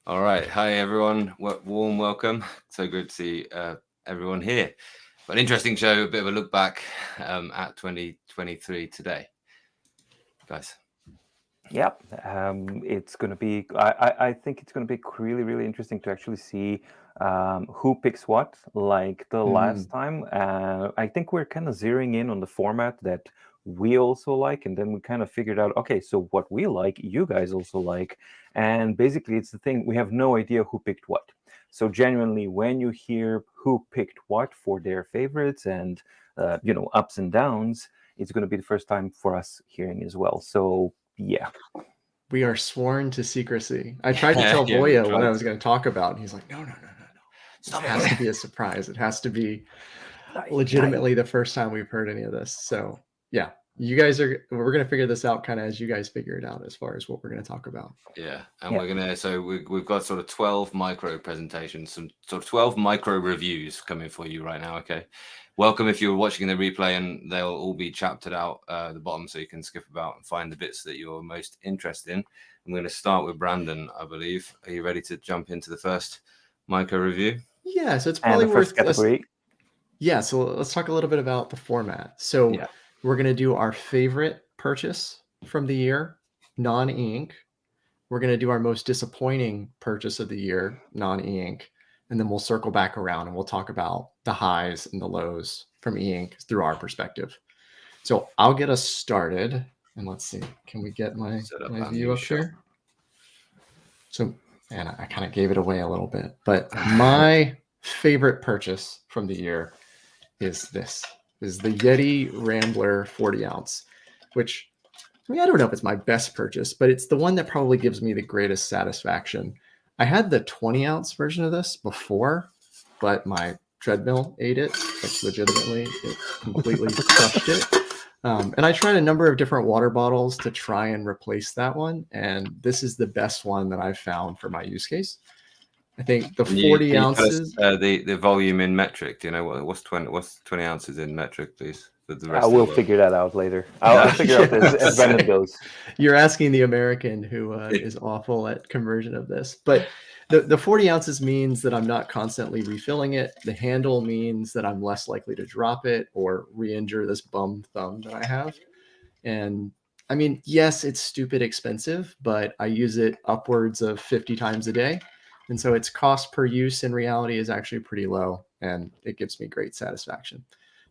All right. Hi, everyone. Warm welcome. So good to see everyone here. But an interesting show, a bit of a look back at 2023 today. Guys. Yeah, it's going to be, I think it's going to be really, really interesting to actually see who picks what, like the last time. I think we're kind of zeroing in on the format that we also like, and then we kind of figured out, okay, so what we like, you guys also like. And basically, it's the thing, we have no idea who picked what. So genuinely, when you hear who picked what for their favorites and, ups and downs, it's going to be the first time for us hearing as well. So yeah. We are sworn to secrecy. I tried to tell Voja what I was going to talk about, and he's like, no. It has to be a surprise. It has to be legitimately the first time we've heard any of this. So yeah, we're going to figure this out kind of as you guys figure it out as far as what we're going to talk about. Yeah, and we've got sort of 12 micro presentations, some sort of 12 micro reviews coming for you right now, okay? Welcome if you're watching the replay, and they'll all be chaptered out the bottom so you can skip about and find the bits that you're most interested in. I'm going to start with Brandon, I believe. Are you ready to jump into the first micro review? Yeah, so it's probably worth category. Yeah, so let's talk a little bit about the format. So we're going to do our favorite purchase from the year, non-e-ink. We're going to do our most disappointing purchase of the year, non-e-ink. And then we'll circle back around and we'll talk about the highs and the lows from e-ink through our perspective. So I'll get us started. And let's see, can we get my view up here? So, and I kind of gave it away a little bit, but my favorite purchase from the year is the Yeti Rambler 40 ounce, which, I don't know if it's my best purchase, but it's the one that probably gives me the greatest satisfaction. I had the 20 ounce version of this before, but my treadmill ate it. Like legitimately, it completely crushed it. And I tried a number of different water bottles to try and replace that one. And this is the best one that I've found for my use case. I think the 40 ounces. The volume in metric. Do you know what's 20 ounces in metric, please? I will figure that out later. I'll figure out this as Brandon goes. You're asking the American who is awful at conversion of this. But the 40 ounces means that I'm not constantly refilling it. The handle means that I'm less likely to drop it or re-injure this bum thumb that I have. And I mean, yes, it's stupid expensive, but I use it upwards of 50 times a day. And so its cost per use in reality is actually pretty low, and it gives me great satisfaction.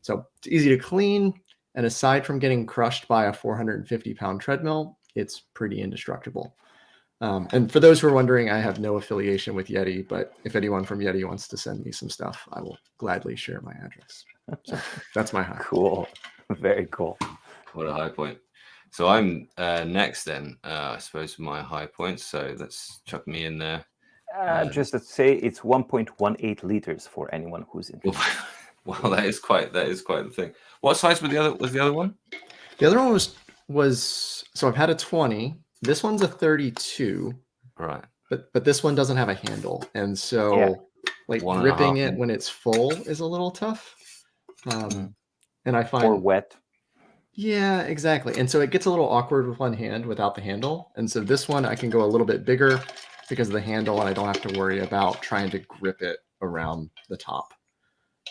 So it's easy to clean. And aside from getting crushed by a 450-pound treadmill, it's pretty indestructible. And for those who are wondering, I have no affiliation with Yeti, but if anyone from Yeti wants to send me some stuff, I will gladly share my address. So that's my high. Cool. Very cool. What a high point. So I'm next then, I suppose, for my high points. So let's chuck me in there. Just to say, it's 1.18 liters for anyone who's interested. Well, that is quite the thing. What size was the other one? The other one was so I've had a 20. This one's a 32. Right. But this one doesn't have a handle, and so gripping it when it's full is a little tough. And I find or wet. Yeah, exactly. And so it gets a little awkward with one hand without the handle. And so this one I can go a little bit bigger because of the handle, and I don't have to worry about trying to grip it around the top.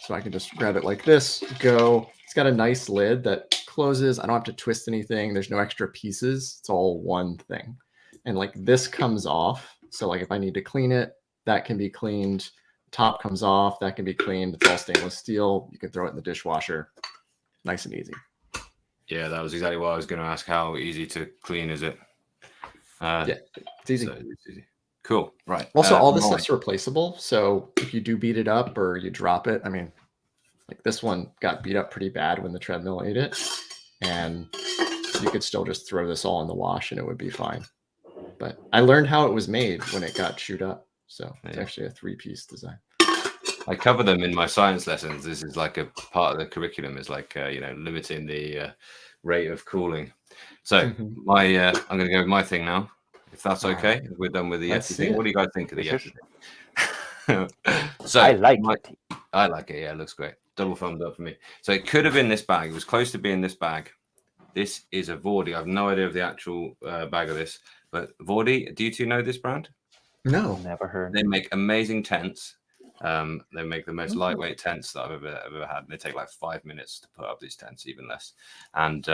So I can just grab it like this, go. It's got a nice lid that closes. I don't have to twist anything. There's no extra pieces. It's all one thing. And like this comes off. So like if I need to clean it, that can be cleaned. Top comes off. That can be cleaned. It's all stainless steel. You can throw it in the dishwasher. Nice and easy. Yeah, that was exactly what I was going to ask. How easy to clean is it? Yeah, it's easy. So it's easy. Cool. Right. Also, all this stuff's replaceable. So if you do beat it up or you drop it, I mean, like this one got beat up pretty bad when the treadmill ate it. And you could still just throw this all in the wash and it would be fine. But I learned how it was made when it got chewed up. So it's actually a 3-piece design. I cover them in my science lessons. This is like a part of the curriculum is like, limiting the rate of cooling. So I'm going to go with my thing now. If that's okay, we're done with the Yeti thing. What do you guys think of the Yeti thing? So I like Yeti. I like it. Yeah, it looks great. Double thumbs up for me. So it could have been this bag. It was close to being this bag. This is a Voja. I have no idea of the actual bag of this, but Voja. Do you two know this brand? No, never heard. They make amazing tents. They make the most lightweight tents that I've ever had. And they take like 5 minutes to put up these tents, even less. And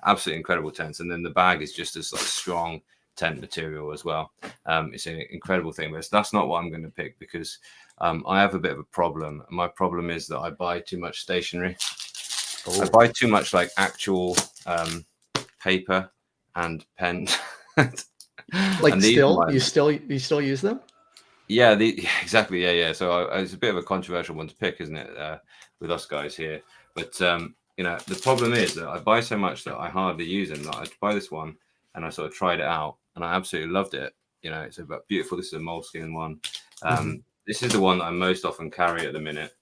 absolutely incredible tents. And then the bag is just as like strong tent material as well. It's an incredible thing, but that's not what I'm going to pick because I have a bit of a problem. My problem is that I buy too much stationery. I buy too much like actual paper and pens. like and you still use them? Yeah, exactly. Yeah. So it's a bit of a controversial one to pick, isn't it, with us guys here? But the problem is that I buy so much that I hardly use them. That I buy this one and I sort of tried it out and I absolutely loved it. It's about beautiful. This is a moleskin one. This is the one that I most often carry at the minute,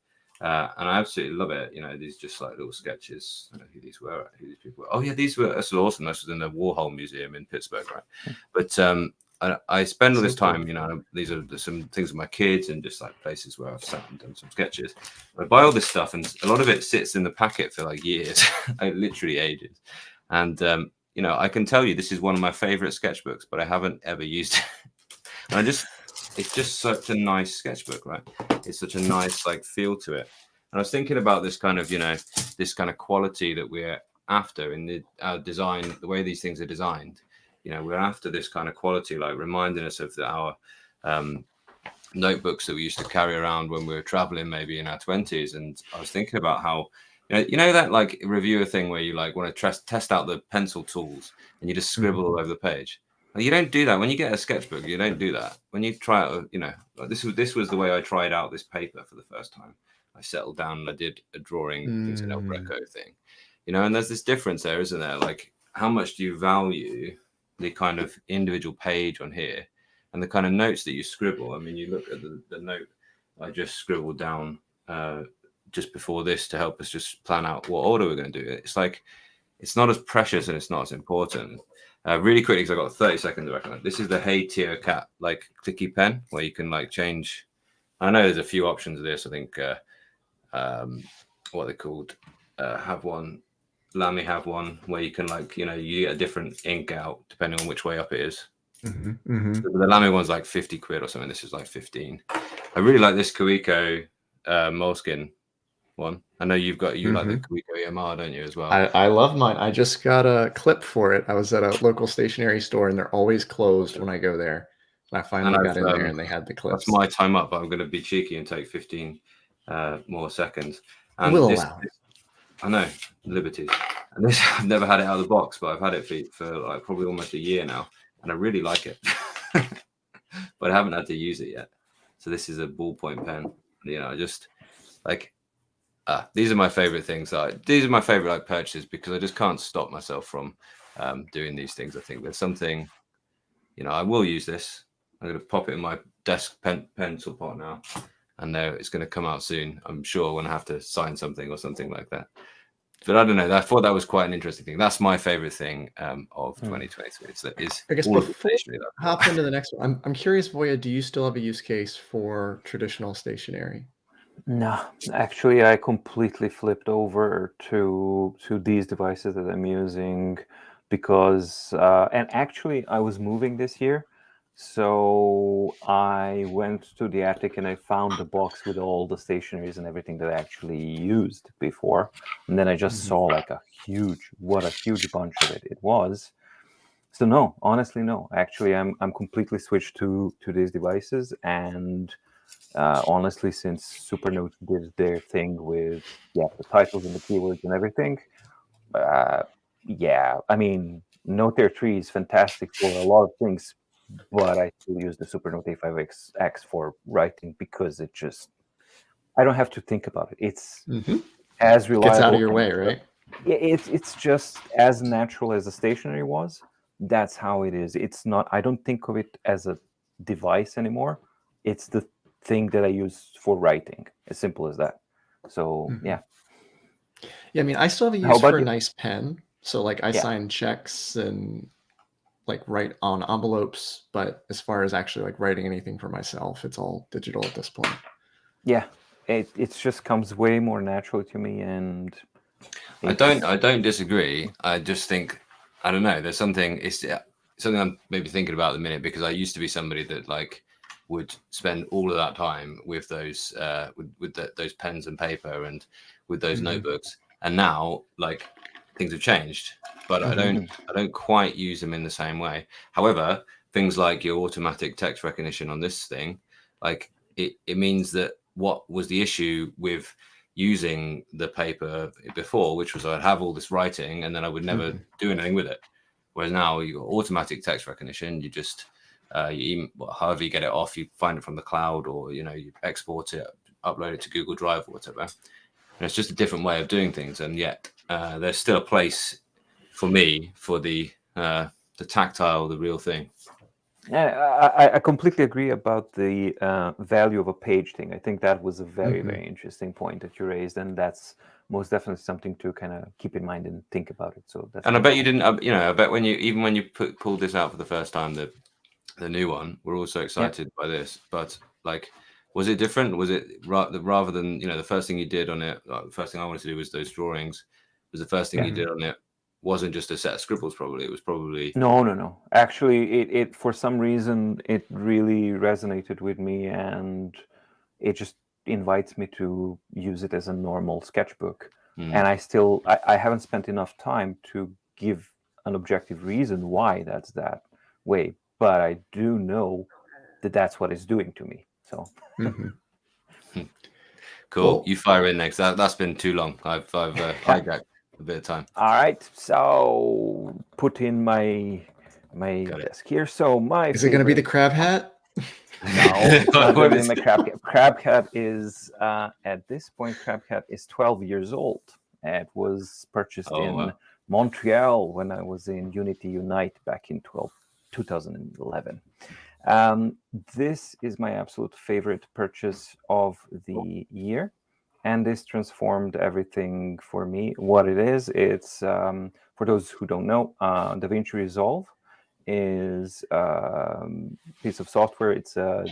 and I absolutely love it. These just like little sketches. I don't know who these were, who these people were. Oh yeah, that's awesome. This was in the Warhol Museum in Pittsburgh, right? But I spend all this time, these are some things with my kids and just like places where I've sat and done some sketches. I buy all this stuff and a lot of it sits in the packet for like years, like literally ages. And, I can tell you this is one of my favorite sketchbooks, but I haven't ever used it. And it's just such a nice sketchbook, right? It's such a nice like feel to it. And I was thinking about this kind of, this kind of quality that we're after in our design, the way these things are designed. We're after this kind of quality, like reminding us of our notebooks that we used to carry around when we were traveling, maybe in our 20s. And I was thinking about how, that like reviewer thing where you like want to test out the pencil tools and you just scribble all over the page. And you don't do that when you get a sketchbook. You don't do that when you try out. Like this was the way I tried out this paper for the first time. I settled down and I did a drawing. It's an El Greco thing, and there's this difference there, isn't there? Like how much do you value the kind of individual page on here and the kind of notes that you scribble? I mean, you look at the note I just scribbled down just before this to help us just plan out what order we're going to do it. It's like, it's not as precious and it's not as important. Really quickly, because I've got 30 seconds to recommend. This is the Hey Tio Cat, like clicky pen where you can like change. I know there's a few options of this. I think, what they're called, Lamy have one where you can like, you get a different ink out depending on which way up it is. The Lamy one's like 50 quid or something. This is like 15. I really like this Kuiko moleskin one. I know you like the Kuiko EMR, don't you, as well? I love mine. I just got a clip for it. I was at a local stationery store and they're always closed when I go there. And I finally got in there and they had the clips. That's my time up, but I'm going to be cheeky and take 15 more seconds. And we'll allow it. I know, liberties. And this, I've never had it out of the box, but I've had it for like probably almost a year now, and I really like it. But I haven't had to use it yet. So this is a ballpoint pen. I just like these are my favorite things. These are my favorite like purchases because I just can't stop myself from doing these things. I think there's something, I will use this. I'm going to pop it in my desk pencil pot now. And it's going to come out soon, I'm sure, when I have to sign something or something like that. But I don't know. I thought that was quite an interesting thing. That's my favorite thing of 2023. I guess before we hop into the next one, I'm curious, Voja, do you still have a use case for traditional stationery? No, actually, I completely flipped over to these devices that I'm using because, and actually, I was moving this year. So I went to the attic and I found the box with all the stationaries and everything that I actually used before. And then I just saw like what a huge bunch of it was. So no, honestly, no. Actually, I'm completely switched to these devices. And honestly, since Supernote did their thing with the titles and the keywords and everything, I mean, Note Air 3 is fantastic for a lot of things. But I still use the Supernote A5X for writing because I don't have to think about it. It's as reliable. Gets out of your way, right? It's just as natural as the stationery was. That's how it is. It's not. I don't think of it as a device anymore. It's the thing that I use for writing. As simple as that. So yeah. Yeah, I mean, I still have a use for a nice pen. So like I sign checks and like write on envelopes, but as far as actually like writing anything for myself, it's all digital at this point. Yeah, it just comes way more natural to me, and I don't disagree. I just think I don't know. There's something. It's something I'm maybe thinking about at the minute because I used to be somebody that like would spend all of that time with those those pens and paper and with those notebooks. And now, like, things have changed, but I don't quite use them in the same way. However, things like your automatic text recognition on this thing, like it means that what was the issue with using the paper before, which was I'd have all this writing and then I would never do anything with it. Whereas now you got automatic text recognition, you just however you get it off, you find it from the cloud, or you export it, upload it to Google Drive or whatever. And it's just a different way of doing things, and yet there's still a place for me for the tactile, the real thing. I completely agree about the value of a page thing. I think that was a very, very interesting point that you raised, and that's most definitely something to kind of keep in mind and think about it. So that's. And I bet you didn't. I bet when you pulled this out for the first time, the new one, we're all so excited by this. But like, was it different? Was it rather than the first thing you did on it? The first thing I wanted to do was those drawings. Was the first thing you did on it? Wasn't just a set of scribbles, probably. It was probably no. Actually, it for some reason it really resonated with me, and it just invites me to use it as a normal sketchbook. And I haven't spent enough time to give an objective reason why that's that way, but I do know that that's what it's doing to me. So cool. You fire in next. That's been too long. I've hijacked a bit of time. All right, so put in my desk here. So is it going to be the crab hat? No, it's not going to be my crab cat. Crab cat is at this point. Crab cat is 12 years old. It was purchased in Montreal when I was in Unity Unite back in 2011. This is my absolute favorite purchase of the year. And this transformed everything for me. What it is, it's for those who don't know, the Vinci Resolve is a piece of software. It's a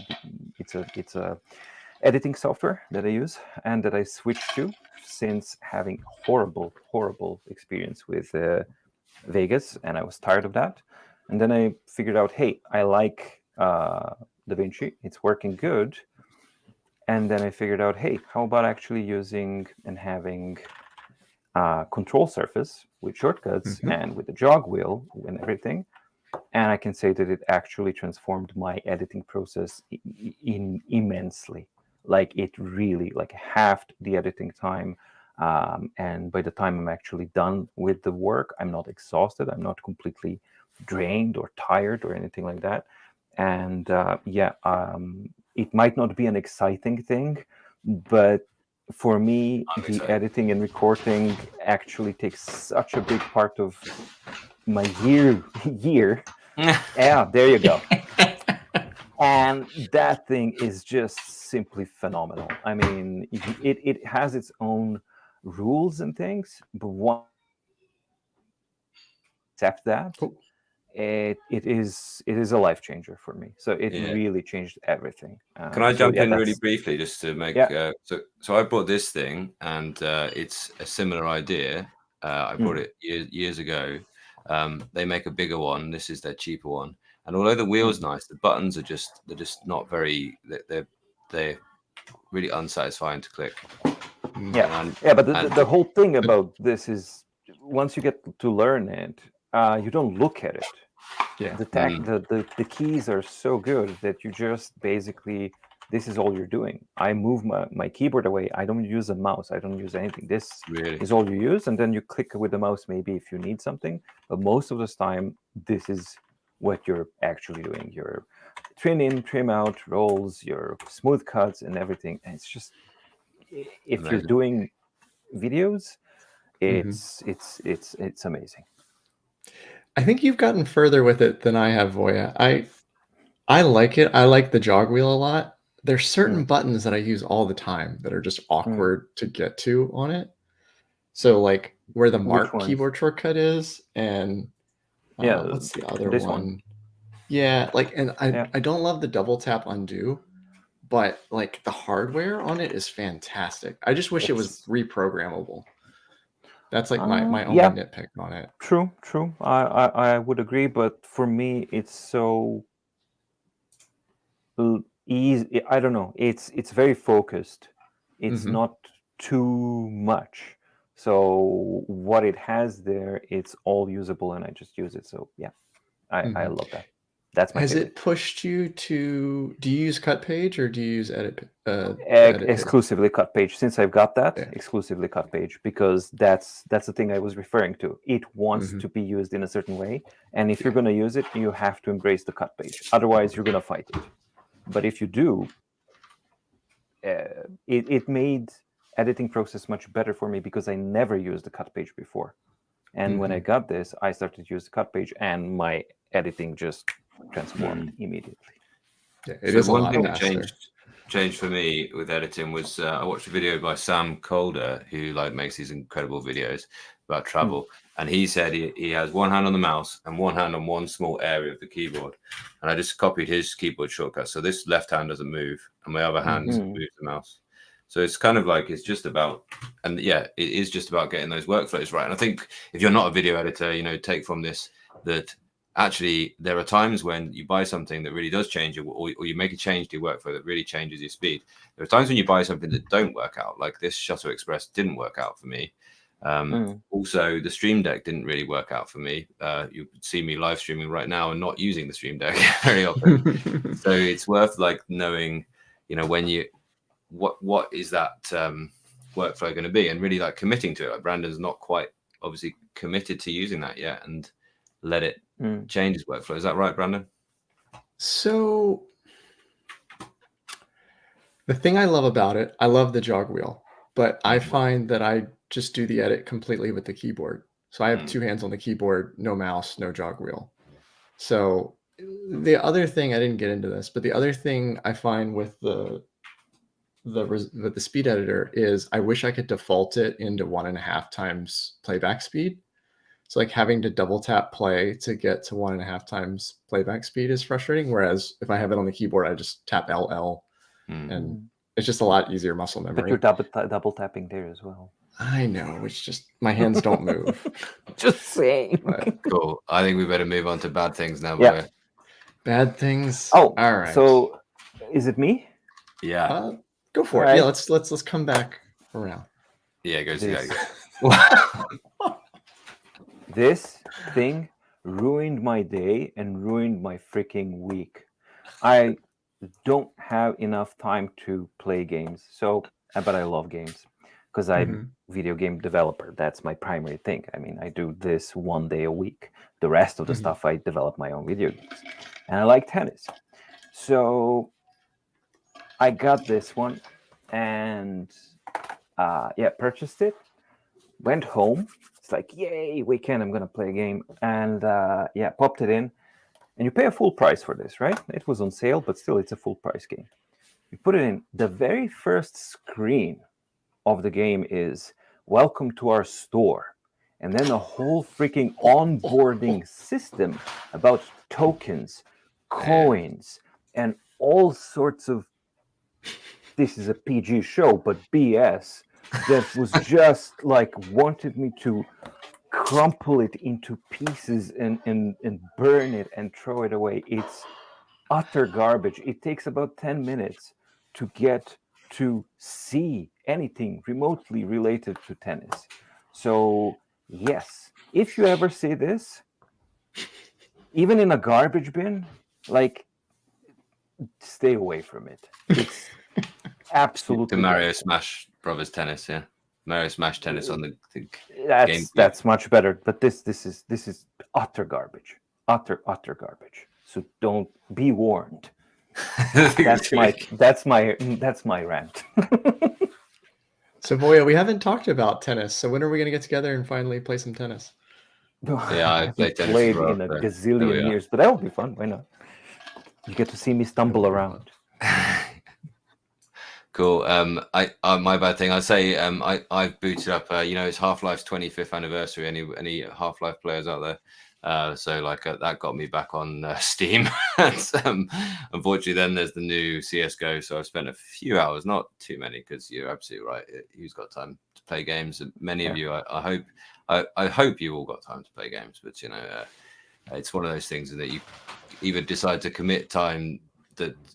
editing software that I use and that I switched to since having horrible experience with Vegas, and I was tired of that. And then I figured out, hey, I like Da Vinci. It's working good. And then I figured out, hey, how about actually using and having control surface with shortcuts and with the jog wheel and everything. And I can say that it actually transformed my editing process immensely. Like it really halved the editing time. And by the time I'm actually done with the work, I'm not exhausted. I'm not completely drained or tired or anything like that. And it might not be an exciting thing, but for me, the editing and recording actually takes such a big part of my year. Yeah, there you go. And that thing is just simply phenomenal. I mean, it has its own rules and things, but one accept that. It is a life changer for me. So it really changed everything. Can I jump in really briefly just to make so I bought this thing, and it's a similar idea. I bought it years ago. They make a bigger one. This is their cheaper one, and although the wheel's nice, the buttons are just not very. They're really unsatisfying to click. But the whole thing about this is once you get to learn it, you don't look at it. The keys are so good that you just basically, this is all you're doing. I move my keyboard away. I don't use a mouse. I don't use anything. This is all you use, and then you click with the mouse maybe if you need something. But most of the time, this is what you're actually doing. Your trim in, trim out, rolls, your smooth cuts, and everything. And it's just, if you're doing videos, it's amazing. I think you've gotten further with it than I have, Voja. I like it. I like the jog wheel a lot. There's certain buttons that I use all the time that are just awkward to get to on it. So like where the Mark keyboard shortcut is, and what's the other one? Yeah, and I don't love the double tap undo, but like the hardware on it is fantastic. I just wish it was reprogrammable. That's like my only nitpick on it. True. I would agree, but for me, it's so easy. I don't know. It's very focused. It's Mhm. not too much. So what it has there, it's all usable, and I just use it. So yeah, I love that. That's my Has favorite. it pushed you to? Do you use Cut Page or do you use Edit? The edit page? Exclusively Cut Page. Since I've got that, Yeah. exclusively Cut Page, because that's the thing I was referring to. It wants Mhm. to be used in a certain way, and if you're going to use it, you have to embrace the Cut Page. Otherwise, you're going to fight it. But if you do, it made editing process much better for me because I never used the Cut Page before. And when I got this, I started to use the Cut Page, and my editing just transformed immediately. Yeah, it is a one lot thing that faster. changed for me with editing was I watched a video by Sam Calder, who like makes these incredible videos about travel, and he said he has one hand on the mouse and one hand on one small area of the keyboard, and I just copied his keyboard shortcut. So this left hand doesn't move, and my other hand moves the mouse. So it's kind of like it's just about, and yeah, it is just about getting those workflows right. And I think if you're not a video editor, you know, take from this that actually there are times when you buy something that really does change or you make a change to your workflow that really changes your speed. There are times when you buy something that don't work out, like this Shutter Express didn't work out for me. Also, the Stream Deck didn't really work out for me. You could see me live streaming right now and not using the Stream Deck very often. So it's worth like knowing, you know, when you what is that workflow going to be, and really like committing to it. Like Brandon's not quite obviously committed to using that yet, and let it change his workflow. Is that right, Brandon? So the thing I love about it, I love the jog wheel, but I find that I just do the edit completely with the keyboard. So I have two hands on the keyboard, no mouse, no jog wheel. So the other thing, I didn't get into this, but the other thing I find with the speed editor is I wish I could default it into 1.5 times playback speed. So like having to double tap play to get to 1.5 times playback speed is frustrating. Whereas if I have it on the keyboard, I just tap LL and it's just a lot easier muscle memory. But you're double tapping there as well. I know. It's just my hands don't move. Just saying. But cool. I think we better move on to bad things now. Yeah. Bad things. Oh, all right. So is it me? Yeah. Go for it. Right. Yeah, let's come back around. Yeah, go see This thing ruined my day and ruined my freaking week. I don't have enough time to play games. But I love games because I'm a video game developer. That's my primary thing. I mean, I do this one day a week. The rest of the stuff, I develop my own video games. And I like tennis. So I got this one and purchased it. Went home. It's like, yay, weekend, I'm going to play a game. And popped it in. And you pay a full price for this, right? It was on sale, but still, it's a full price game. You put it in. The very first screen of the game is, welcome to our store. And then a whole freaking onboarding system about tokens, coins, and all sorts of, this is a PG show, but BS that was just like wanted me to crumple it into pieces and burn it and throw it away. It's utter garbage. It takes about 10 minutes to get to see anything remotely related to tennis. So yes, if you ever see this, even in a garbage bin, like, stay away from it. It's absolutely to Mario Smash Brothers Tennis, yeah. Mario Smash Tennis on the game. That's much better. But this is utter garbage. Utter garbage. So don't be warned. That's my rant. So Voja, we haven't talked about tennis. So when are we going to get together and finally play some tennis? Yeah, I haven't played in a gazillion years, but that would be fun. Why not? You get to see me stumble around. Cool. My bad thing. I say I've booted up. It's Half-Life's 25th anniversary. Any Half-Life players out there? So that got me back on Steam. Unfortunately, then there's the new CS:GO. So I've spent a few hours, not too many, because you're absolutely right. Who's got time to play games? Many of you, I hope you all got time to play games. But it's one of those things that you either decide to commit time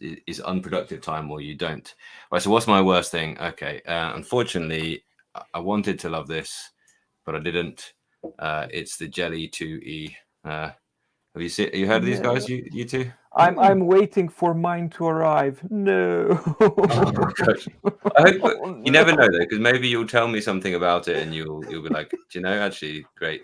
is unproductive time, or you don't. Right. So what's my worst thing? Okay. Unfortunately, I wanted to love this, but I didn't. It's the Jelly 2E. Have you heard of these guys? You two? I'm waiting for mine to arrive. No. Oh my gosh. I hope, you never know though, because maybe you'll tell me something about it, and you'll be like, do you know, actually, great.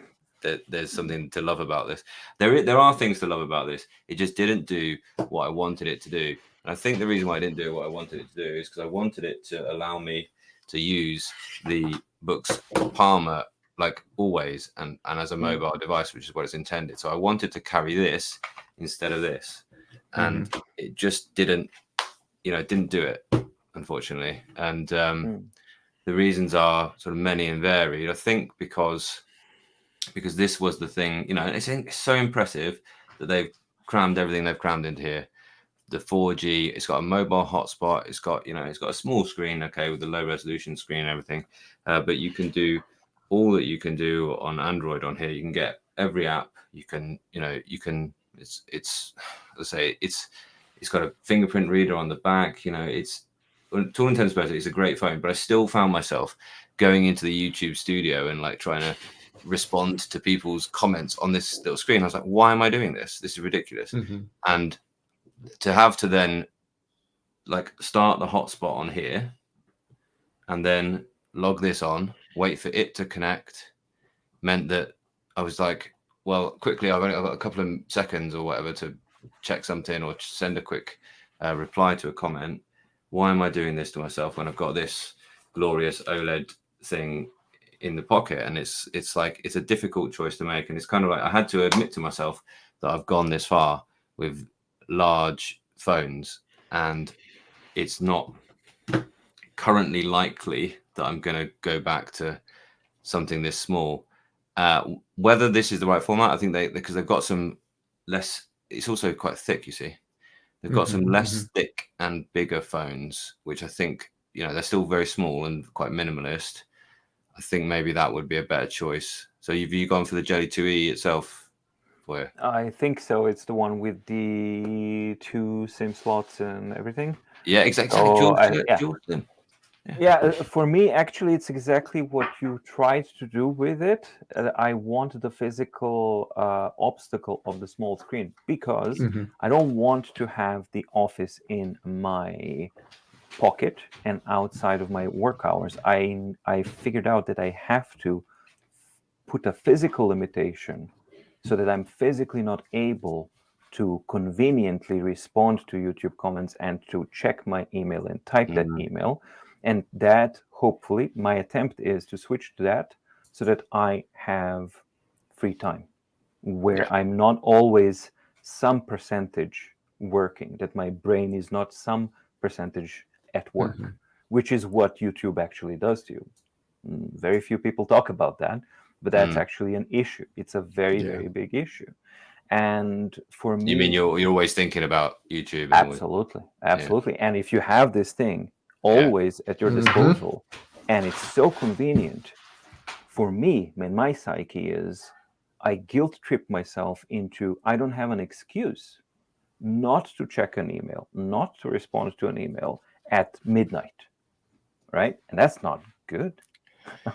There's something to love about this. There are things to love about this. It just didn't do what I wanted it to do. And I think the reason why I didn't do what I wanted it to do is because I wanted it to allow me to use the book's Palmer like always and as a mobile device, which is what it's intended. So I wanted to carry this instead of this. And it just didn't do it, unfortunately. And the reasons are sort of many and varied. I think because this was the thing, it's so impressive that they've crammed everything they've crammed into here. The 4G, it's got a mobile hotspot, it's got a small screen, okay, with the low resolution screen and everything, but you can do all that you can do on Android on here. You can get every app. It's got a fingerprint reader on the back. It's, to all intents and purposes, it's a great phone. But I still found myself going into the YouTube studio and like trying to respond to people's comments on this little screen. I was like, why am I doing this? This is ridiculous. And to have to then like start the hotspot on here and then log this on, wait for it to connect, meant that I was like, well, quickly, I've got a couple of seconds or whatever to check something or send a quick reply to a comment. Why am I doing this to myself when I've got this glorious OLED thing in the pocket? And it's a difficult choice to make. And it's kind of like I had to admit to myself that I've gone this far with large phones, and it's not currently likely that I'm going to go back to something this small. Whether this is the right format, I think because they've got some less. It's also quite thick, you see. They've got some less thick and bigger phones, which I think, they're still very small and quite minimalist. I think maybe that would be a better choice. So have you gone for the Jelly 2E itself? Voja? I think so. It's the one with the 2 SIM slots and everything. Yeah, exactly. Dual SIM. Yeah, for me, actually, it's exactly what you tried to do with it. I want the physical obstacle of the small screen because I don't want to have the office in my pocket and outside of my work hours. I figured out that I have to put a physical limitation so that I'm physically not able to conveniently respond to YouTube comments and to check my email and type that email. And that, hopefully, my attempt is to switch to that so that I have free time where I'm not always some percentage working, that my brain is not some percentage at work, which is what YouTube actually does to you. Very few people talk about that, but that's actually an issue. It's a very, very big issue. And for me... You mean you're always thinking about YouTube? Absolutely. Yeah. And if you have this thing always at your disposal, and it's so convenient, for me, my psyche is I guilt trip myself into I don't have an excuse not to check an email, not to respond to an email at midnight, right? And that's not good.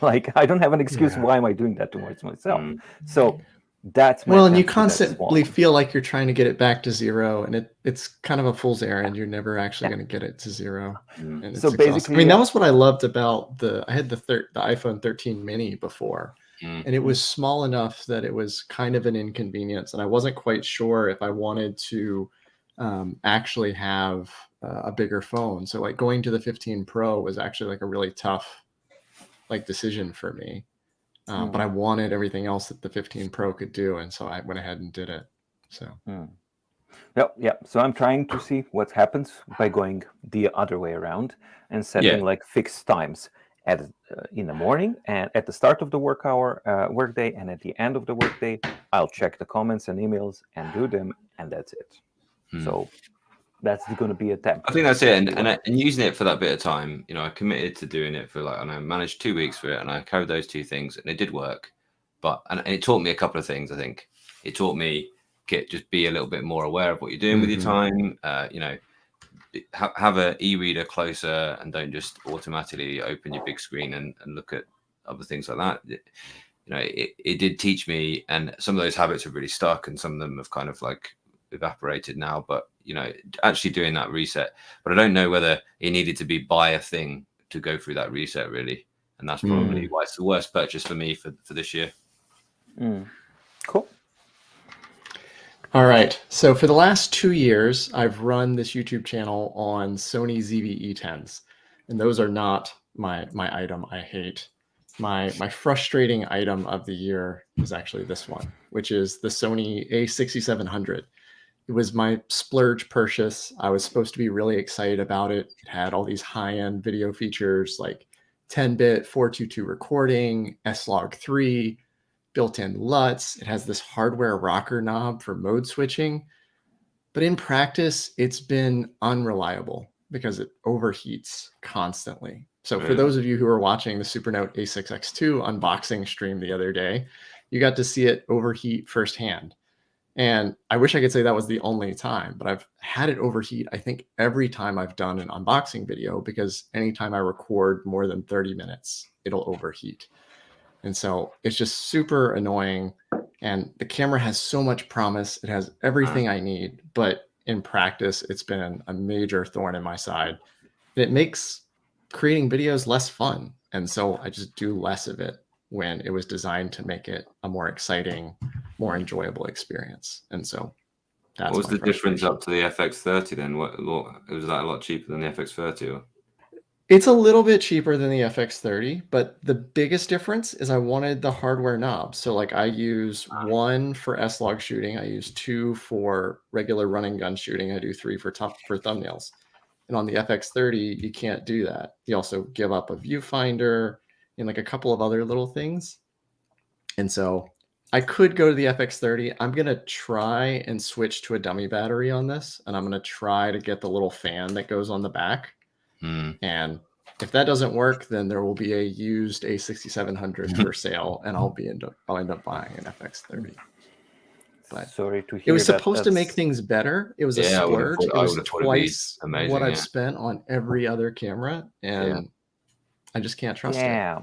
Like, I don't have an excuse. Why am I doing that towards myself? So that's my and you constantly feel like you're trying to get it back to zero, and it's kind of a fool's errand. You're never actually going to get it to zero. And so basically, I mean, that was what I loved about I had the iPhone 13 mini before, and it was small enough that it was kind of an inconvenience, and I wasn't quite sure if I wanted to actually have a bigger phone. So like going to the 15 Pro was actually like a really tough decision for me. But I wanted everything else that the 15 Pro could do, and so I went ahead and did it. So, So I'm trying to see what happens by going the other way around and setting like fixed times in the morning and at the start of the workday, and at the end of the workday, I'll check the comments and emails and do them, and that's it. So that's going to be a attempt. I think that's it, and using it for that bit of time. I committed to doing it for and I managed 2 weeks for it, and I carried those 2 things, and it did work. And it taught me a couple of things. I think it taught me, Kit, just be a little bit more aware of what you're doing with your time. have a e-reader closer and don't just automatically open your big screen and look at other things like that. It did teach me, and some of those habits have really stuck, and some of them have kind of like evaporated now. But actually doing that reset, but I don't know whether it needed to be buy a thing to go through that reset really, and that's probably why it's the worst purchase for me for this year. Cool. All right. So for the last 2 years, I've run this YouTube channel on Sony ZV-E10s, and those are not my item I hate. My frustrating item of the year is actually this one, which is the Sony A6700. It was my splurge purchase. I was supposed to be really excited about it. It had all these high-end video features like 10-bit 422 recording, S-Log 3, built-in LUTs. It has this hardware rocker knob for mode switching. But in practice, it's been unreliable because it overheats constantly. So for those of you who are watching the Supernote A6X2 unboxing stream the other day, you got to see it overheat firsthand. And I wish I could say that was the only time, but I've had it overheat, I think, every time I've done an unboxing video, because anytime I record more than 30 minutes, it'll overheat. And so it's just super annoying. And the camera has so much promise. It has everything I need, but in practice, it's been a major thorn in my side. It makes creating videos less fun. And so I just do less of it when it was designed to make it a more exciting, more enjoyable experience. And so that's what was the difference up to the FX30 then? Was that a lot cheaper than the FX30? Or? It's a little bit cheaper than the FX30, but the biggest difference is I wanted the hardware knob. So like I use 1 for S-Log shooting. I use 2 for regular run and gun shooting. I do 3 for thumbnails. And on the FX30, you can't do that. You also give up a viewfinder and like a couple of other little things. And so I could go to the FX30. I'm going to try and switch to a dummy battery on this. And I'm going to try to get the little fan that goes on the back. And if that doesn't work, then there will be a used A6700 for sale, and I'll end up buying an FX30. But sorry to hear it was supposed to make things better. It was a splurge. It was twice what I've spent on every other camera, and I just can't trust it.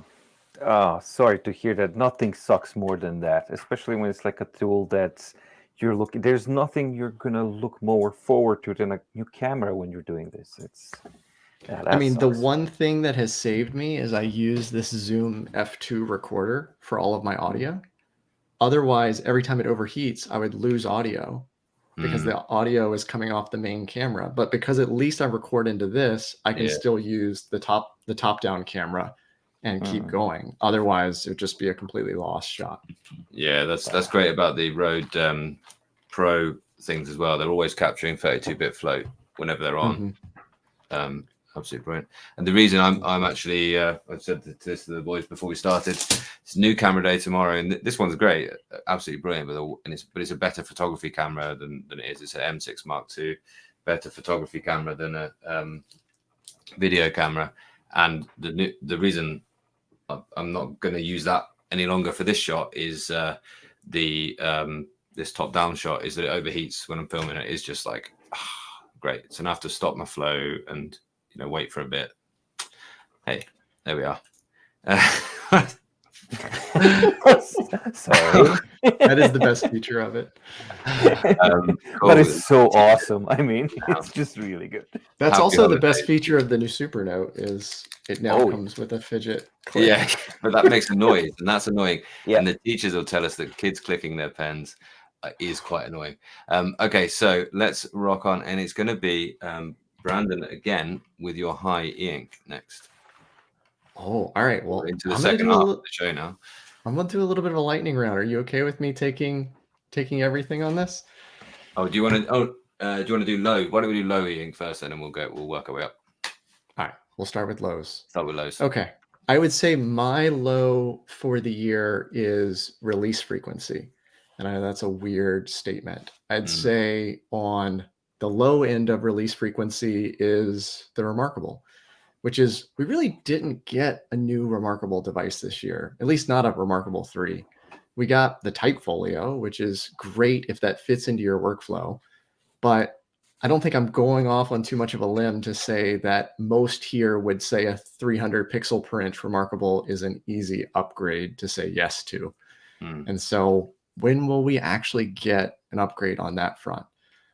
Oh, sorry to hear that. Nothing sucks more than that, especially when it's like a tool that you're looking. There's nothing you're gonna look more forward to than a new camera when you're doing this. I mean, the one thing that has saved me is I use this Zoom F2 recorder for all of my audio. Otherwise, every time it overheats, I would lose audio because the audio is coming off the main camera. But because at least I record into this, I can still use the top-down camera and keep going. Otherwise, it would just be a completely lost shot. Yeah, that's great about the Rode Pro things as well. They're always capturing 32-bit float whenever they're on. Absolutely brilliant. And the reason I'm actually I've said this to the boys before we started. It's new camera day tomorrow, and this one's great, absolutely brilliant. But it's a better photography camera than it is. It's an M6 Mark II, better photography camera than a video camera. And the reason I'm not going to use that any longer for this shot is this top-down shot is that it overheats when I'm filming it. It's just like great. So I have to stop my flow and wait for a bit. Hey, there we are. Sorry. That is the best feature of it. Cool. That is so awesome. I mean, it's just really good. That's also the best feature of the new Supernote is it now comes with a fidget click. Yeah, but that makes a noise, and that's annoying. Yeah. And the teachers will tell us that kids clicking their pens is quite annoying. Okay, so let's rock on, and it's going to be Brandon again with your high e-ink next. Oh, all right. Well, into the second half of the show now. I'm gonna do a little bit of a lightning round. Are you okay with me taking everything on this? Oh, do you want to do low? Why don't we do low e-ink first, and then we'll work our way up. All right, we'll start with lows. Start with lows. Okay. I would say my low for the year is release frequency. And I know that's a weird statement. I'd say on the low end of release frequency is the Remarkable, which is we really didn't get a new Remarkable device this year, at least not a Remarkable 3. We got the Type Folio, which is great if that fits into your workflow. But I don't think I'm going off on too much of a limb to say that most here would say a 300 pixel per inch remarkable is an easy upgrade to say yes to. And so when will we actually get an upgrade on that front?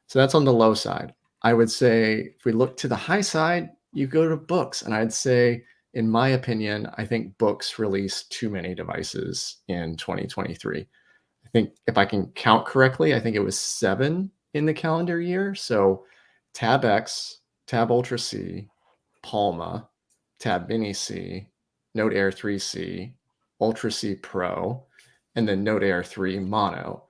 So that's on the low side. I would say if we look to the high side, you go to books. And I'd say, in my opinion, I think books released too many devices in 2023. I think if I can count correctly, I think it was 7 in the calendar year. So Tab X, Tab Ultra C, Palma, Tab Mini C, Note Air 3C, Ultra C Pro, and then Note Air 3 Mono,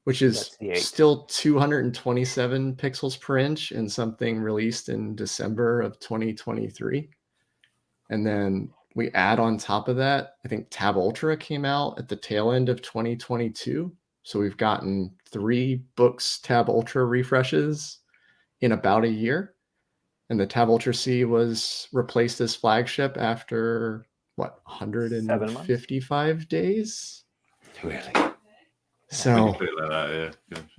which is still 227 pixels per inch and something released in December of 2023. And then we add on top of that, I think Tab Ultra came out at the tail end of 2022. So we've gotten 3 books Tab Ultra refreshes in about a year. And the Tab Ultra C was replaced as flagship after, what, 155 days? Really? So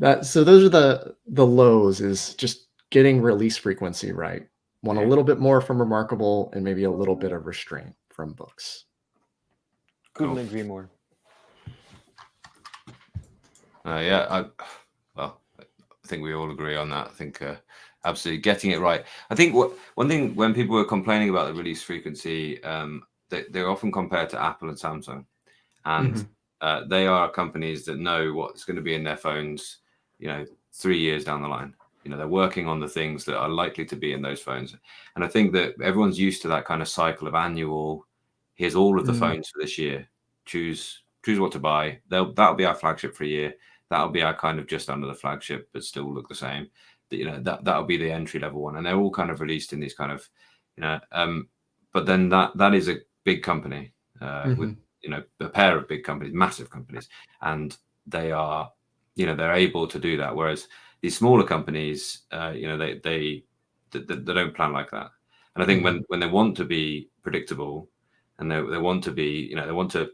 yeah. So those are the lows, is just getting release frequency right. Want a little bit more from Remarkable and maybe a little bit of restraint from books. Couldn't agree more. I think we all agree on that. I think absolutely getting it right. I think one thing when people were complaining about the release frequency, they're often compared to Apple and Samsung, and they are companies that know what's going to be in their phones, 3 years down the line. They're working on the things that are likely to be in those phones. And I think that everyone's used to that kind of cycle of annual, here's all of the phones for this year. Choose what to buy. That'll be our flagship for a year. That'll be our kind of just under the flagship, but still look the same. That'll be the entry level one. And they're all kind of released in these kind of, but then that is a big company with, a pair of big companies, massive companies. And they are, they're able to do that. Whereas these smaller companies, they don't plan like that. And I think when they want to be predictable and they want to be, they want to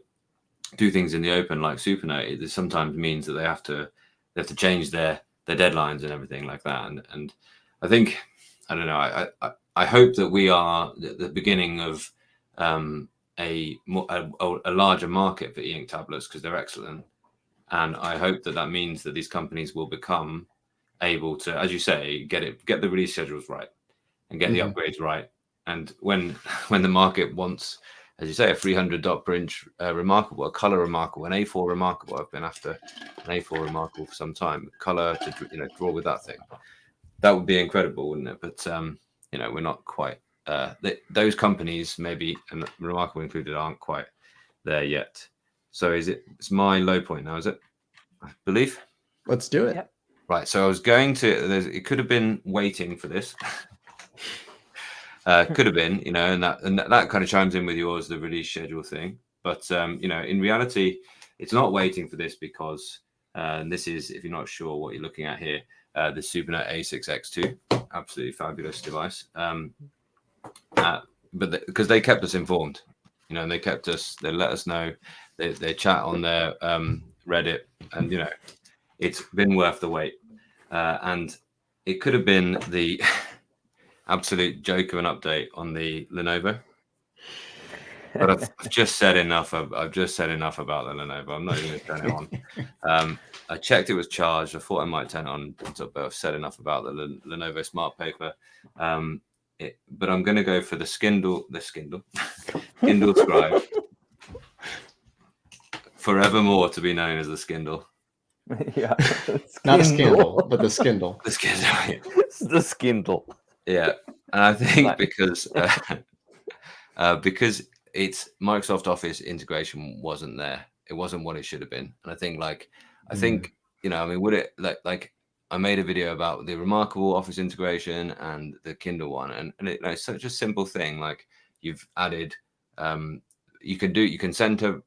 do things in the open like Supernote, it sometimes means that they have to change their deadlines and everything like that. And I think, I don't know, I hope that we are the beginning of a larger market for e-ink tablets, because they're excellent. And I hope that means that these companies will become able to, as you say, get the release schedules right and get the upgrades right. And when the market wants, as you say, a 300 dot per inch Remarkable, a color Remarkable, an A4 Remarkable. I've been after an A4 Remarkable for some time. Color to draw with that thing. That would be incredible, wouldn't it? But we're not quite. Those companies, maybe and Remarkable included, aren't quite there yet. So it's my low point now, is it? I believe. Let's do it. Yep. Right. So I was going to. It could have been waiting for this. Could have been, and that kind of chimes in with yours, the release schedule thing. But in reality, it's not waiting for this because this is, if you're not sure what you're looking at here, the Supernote A6X2, absolutely fabulous device. But because they kept us informed, and they let us know, they chat on their Reddit, and it's been worth the wait. And it could have been the absolute joke of an update on the Lenovo, but I've just said enough. I've just said enough about the Lenovo. I'm not even going to turn it on. I checked it was charged. I thought I might turn it on, but I've said enough about the Lenovo Smart Paper. But I'm going to go for the Kindle Scribe, forevermore to be known as the Kindle. Yeah, not a Kindle, but the Kindle. The Kindle. It's the Kindle. Yeah, and I think because it's Microsoft Office integration wasn't there. It wasn't what it should have been. And I think would it like I made a video about the Remarkable Office integration and the Kindle one, and it's such a simple thing. Like you've added, you can send to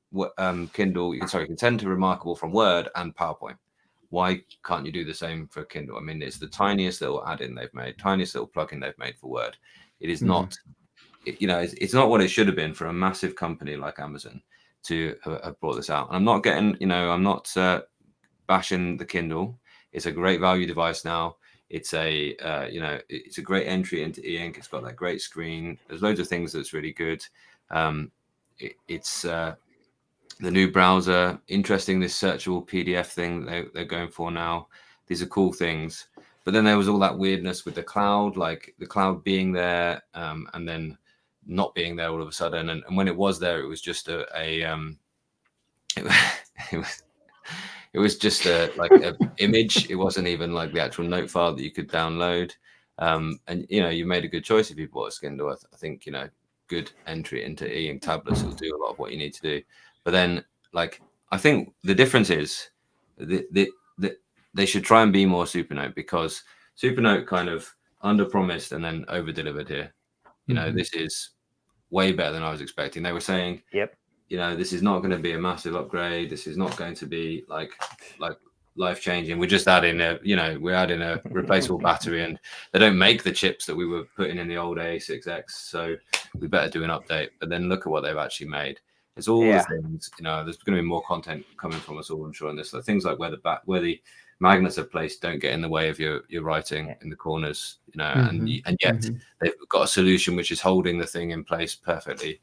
Kindle. You can send to Remarkable from Word and PowerPoint. Why can't you do the same for Kindle? I mean, it's the tiniest little add-in they've made, tiniest little plugin they've made for Word. It is not, it's not what it should have been for a massive company like Amazon to have brought this out. And I'm not getting, I'm not bashing the Kindle. It's a great value device now. It's a it's a great entry into e-ink. It's got that great screen. There's loads of things that's really good. It's the new browser. Interesting, this searchable PDF thing they're going for now. These are cool things. But then there was all that weirdness with the cloud, like the cloud being there and then not being there all of a sudden. And when it was there, it was just it was just like an image. It wasn't even like the actual note file that you could download. And you made a good choice if you bought a Skindle. I think good entry into e-ink tablets will do a lot of what you need to do. But then, like, I think the difference is they should try and be more Supernote, because Supernote kind of under-promised and then over-delivered here. This is way better than I was expecting. They were saying, yep, this is not going to be a massive upgrade. This is not going to be like life-changing. We're just adding we're adding a replaceable battery, and they don't make the chips that we were putting in the old A6X, so we better do an update. But then look at what they've actually made. It's all the things, there's going to be more content coming from us all, I'm sure, on this. So things like where the magnets are placed don't get in the way of your writing in the corners, and yet they've got a solution which is holding the thing in place perfectly.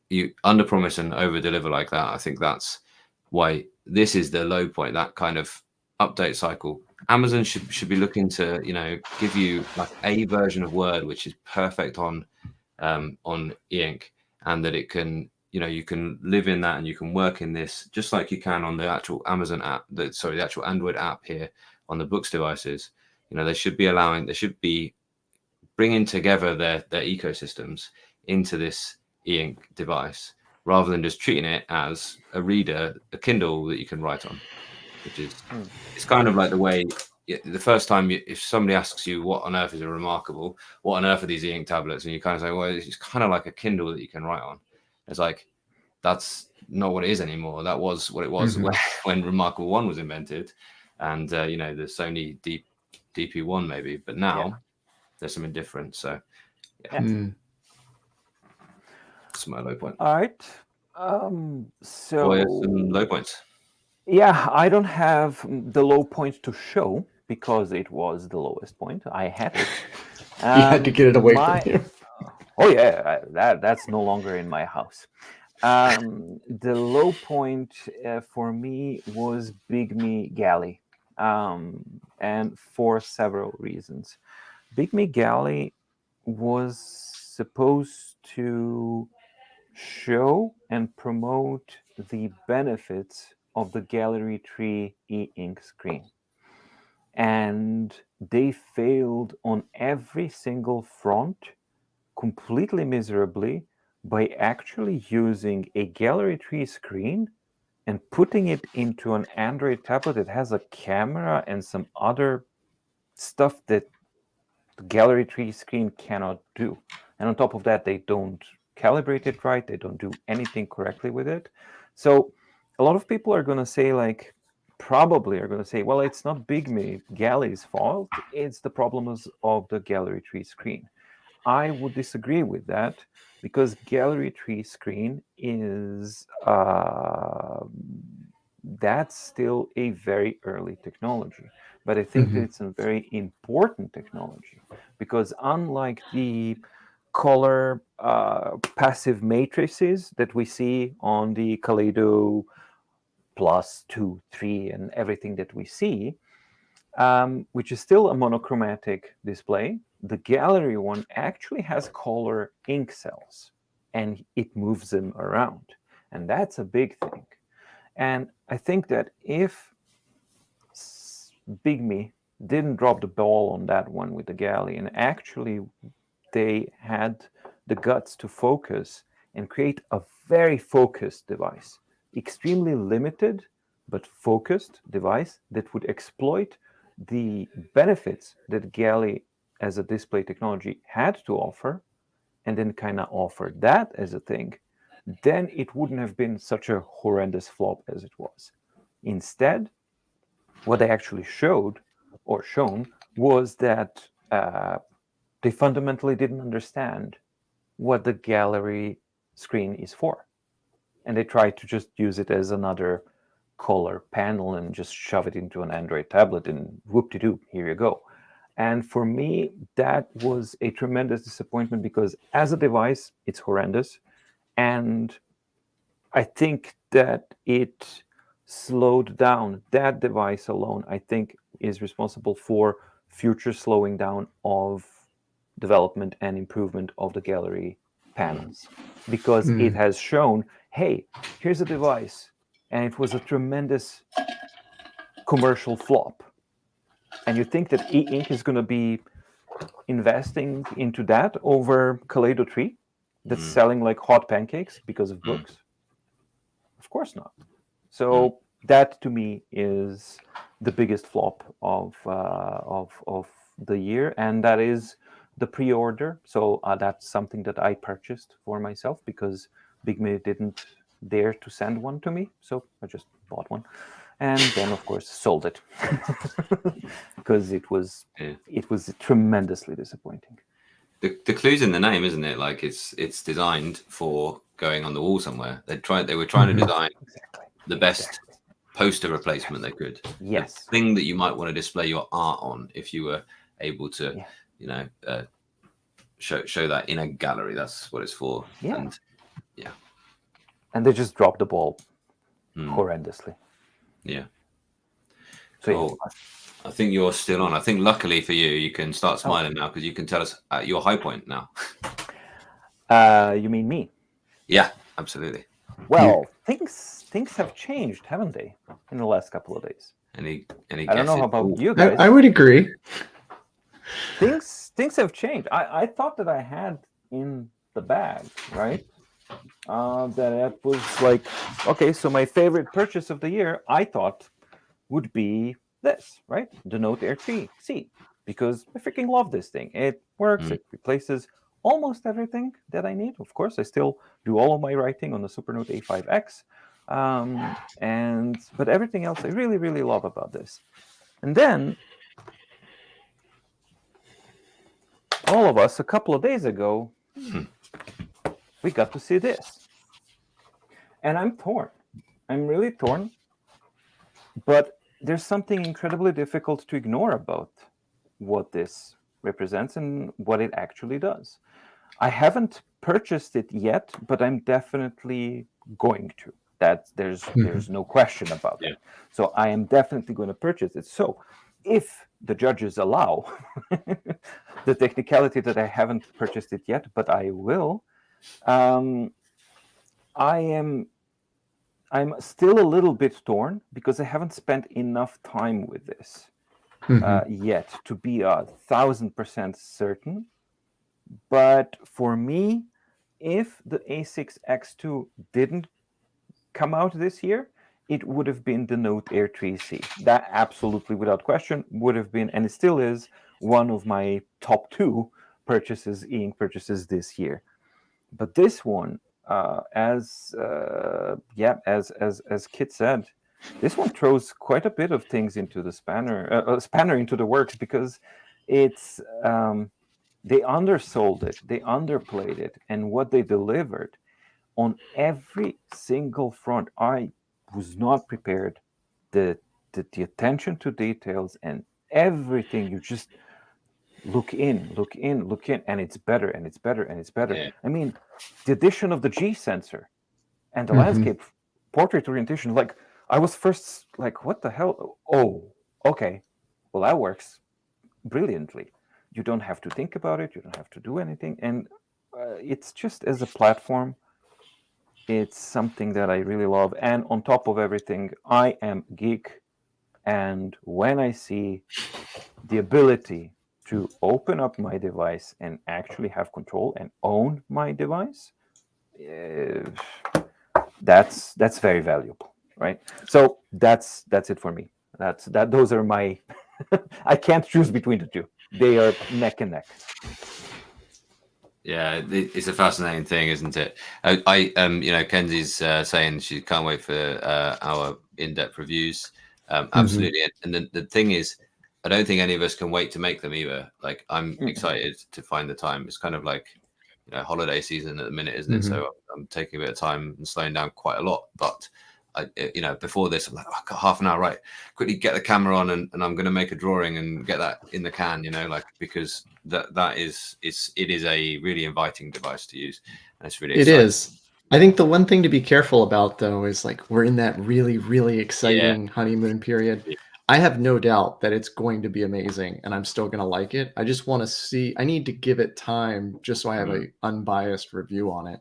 You under promise and over deliver like that. I think that's why this is the low point, that kind of update cycle. Amazon should be looking to give you like a version of Word which is perfect on e-ink, and that it can you can live in that and you can work in this just like you can on the actual Amazon app, the actual Android app here on the Books devices. They should be bringing together their ecosystems into this e-ink device, rather than just treating it as a reader, a Kindle that you can write on, which is it's kind of like the way the first time if somebody asks you what on earth is a Remarkable, what on earth are these e-ink tablets, and you kind of say, well, it's kind of like a Kindle that you can write on. It's like, that's not what it is anymore. That was what it was when Remarkable 1 was invented, and the Sony DP1 maybe, but now there's something different. So that's my low point. All right. So some low points. Yeah, I don't have the low point to show because it was the lowest point. I had it. You had to get it away from you. Oh yeah, that's no longer in my house. The low point for me was Big Me Galley, and for several reasons. Big Me Galley was supposed to show and promote the benefits of the Gallery 3 e-ink screen. And they failed on every single front completely miserably by actually using a Gallery 3 screen and putting it into an Android tablet that has a camera and some other stuff that the Gallery 3 screen cannot do. And on top of that, they don't calibrate it right. They don't do anything correctly with it. So a lot of people are going to say, well, it's not Big Me Galley's fault. It's the problems of the Gallery 3 screen. I would disagree with that, because Gallery 3 screen is that's still a very early technology. But I think that it's a very important technology, because unlike the color passive matrices that we see on the Kaleido Plus 2, 3, and everything that we see, which is still a monochromatic display, the Gallery one actually has color ink cells, and it moves them around. And that's a big thing. And I think that if Big Me didn't drop the ball on that one with the Galley, and actually they had the guts to focus and create a very focused device, extremely limited but focused device that would exploit the benefits that Galley as a display technology had to offer, and then kind of offered that as a thing, then it wouldn't have been such a horrendous flop as it was. Instead, what they actually showed or shown was that they fundamentally didn't understand what the Gallery screen is for. And they tried to just use it as another color panel and just shove it into an Android tablet and whoop-de-doo, here you go. And for me, that was a tremendous disappointment because as a device, it's horrendous. And I think that it slowed down. That device alone, I think, is responsible for future slowing down of development and improvement of the gallery panels, because it has shown, hey, here's a device, and it was a tremendous commercial flop. And you think that e-ink is going to be investing into that over Kaleido 3 that's selling like hot pancakes because of books? Of course not. So that to me is the biggest flop of the year, and that is the pre-order. So that's something that I purchased for myself because Bigme didn't dare to send one to me, so I just bought one, and then of course sold it because it was tremendously disappointing. The clue's in the name, isn't it? Like it's designed for going on the wall somewhere. They were trying to design the best poster replacement they could. Yes. The thing that you might want to display your art on if you were able to, show that in a gallery. That's what it's for. Yeah. And and they just dropped the ball horrendously. Yeah. So cool. I think you're still on. I think luckily for you, you can start smiling now because you can tell us at your high point now. You mean me? Yeah, absolutely. Well, things have changed, haven't they, in the last couple of days? Any I don't know how about you guys. I would agree. Things have changed. I thought that I had in the bag, right? That it was like, okay, so my favorite purchase of the year, I thought, would be this, right? The Note Air 3C, because I freaking love this thing. It works. It replaces almost everything that I need. Of course, I still do all of my writing on the Supernote A5X, but everything else I really, really love about this. And then all of us a couple of days ago, we got to see this. And I'm torn. I'm really torn. But there's something incredibly difficult to ignore about what this represents and what it actually does. I haven't purchased it yet, but I'm definitely going to. There's no question about that. So I am definitely going to purchase it. So if the judges allow the technicality that I haven't purchased it yet, but I will, I'm still a little bit torn because I haven't spent enough time with this yet to be 1,000% certain. But for me, if the A6X2 didn't come out this year, it would have been the Note Air 3C. That absolutely, without question, would have been, and it still is, one of my top 2 purchases, e-ink purchases this year. But this one, as Kit said, this one throws quite a bit of things into the spanner into the works, because it's they undersold it, they underplayed it, and what they delivered on every single front, I was not prepared. The attention to details and everything, you just look in, and it's better, and it's better, and it's better. Yeah. I mean, the addition of the G sensor and the landscape portrait orientation, like, I was first like, what the hell? Oh, okay. Well, that works brilliantly. You don't have to think about it. You don't have to do anything. And it's just, as a platform, it's something that I really love. And on top of everything, I am a geek. And when I see the ability to open up my device and actually have control and own my device, that's very valuable, right? So that's it for me. Those are my I can't choose between the two. They are neck and neck. Yeah, it's a fascinating thing, isn't it? Kenzie's saying she can't wait for our in-depth reviews. Absolutely. And the thing is, I don't think any of us can wait to make them either. Like, I'm excited to find the time. It's kind of like, holiday season at the minute, isn't it? So I'm taking a bit of time and slowing down quite a lot. But before this, I'm like, oh, I've got half an hour, right? Quickly get the camera on, and I'm going to make a drawing and get that in the can, like, because it is a really inviting device to use, and it's really exciting. It is. I think the one thing to be careful about, though, is like we're in that really, really exciting honeymoon period. Yeah. I have no doubt that it's going to be amazing, and I'm still going to like it. I just want to see. I need to give it time just so I have an unbiased review on it.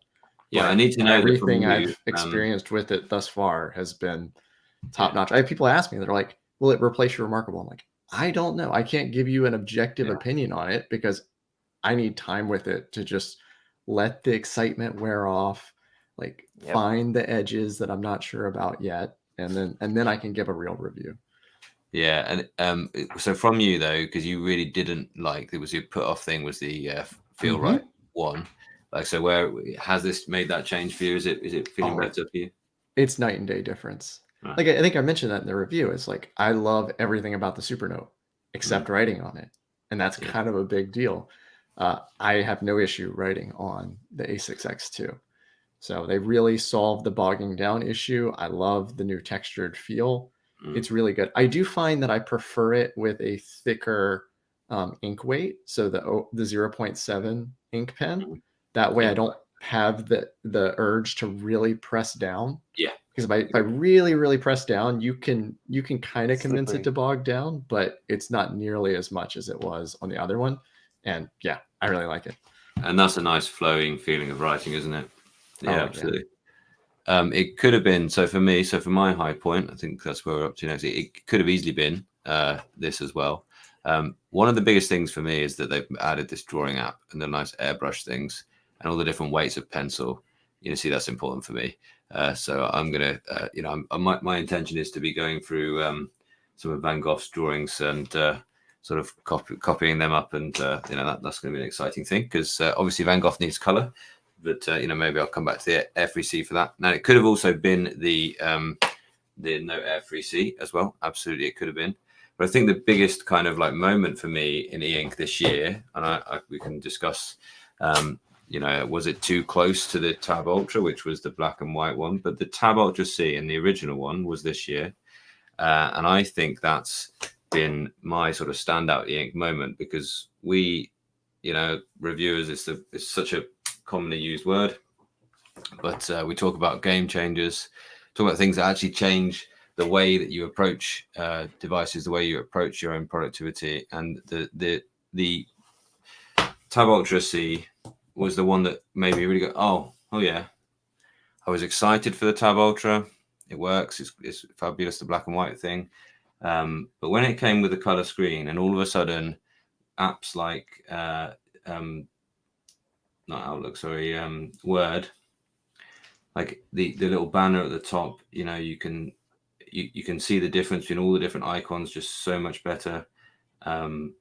Yeah, I need to know everything I've experienced with it thus far has been top notch. I have people ask me, they're like, "Will it replace your Remarkable?" I'm like, I don't know. I can't give you an objective opinion on it because I need time with it to just let the excitement wear off, like find the edges that I'm not sure about yet, and then I can give a real review. Yeah, and so from you though, because you really didn't like, it was your put off thing was the feel right one. Like, so where has this made that change for you? Is it feeling better for you? It's night and day difference. Right. Like I think I mentioned that in the review. It's like I love everything about the Supernote except writing on it, and that's kind of a big deal. I have no issue writing on the A6X2. So they really solved the bogging down issue. I love the new textured feel. It's really good. I do find that I prefer it with a thicker ink weight. So the 0.7 ink pen. That way I don't have the urge to really press down. Yeah. Because if I really, really press down, you can kind of convince it to bog down, but it's not nearly as much as it was on the other one. And yeah, I really like it. And that's a nice flowing feeling of writing, isn't it? Yeah, absolutely. Yeah. It could have been, so for my high point, I think that's where we're up to next. It could have easily been this as well. One of the biggest things for me is that they've added this drawing app and the nice airbrush things and all the different weights of pencil. See, that's important for me. So I'm going to, my intention is to be going through some of Van Gogh's drawings and sort of copying them up. And, that's going to be an exciting thing because obviously Van Gogh needs color. But, maybe I'll come back to the Air3C for that. Now, it could have also been the Note Air3C as well. Absolutely, it could have been. But I think the biggest kind of like moment for me in e-ink this year, and we can discuss, was it too close to the Tab Ultra, which was the black and white one? But the Tab Ultra C and the original one was this year. And I think that's been my sort of standout e-ink moment because we, reviewers, it's such a commonly used word, but we talk about game changers, talk about things that actually change the way that you approach devices, the way you approach your own productivity. And the Tab Ultra C was the one that made me really go, oh yeah, I was excited for the Tab Ultra. It works. It's fabulous, the black and white thing. But when it came with the color screen, and all of a sudden, apps like not Outlook, sorry, Word, like the little banner at the top, you can see the difference between all the different icons just so much better. In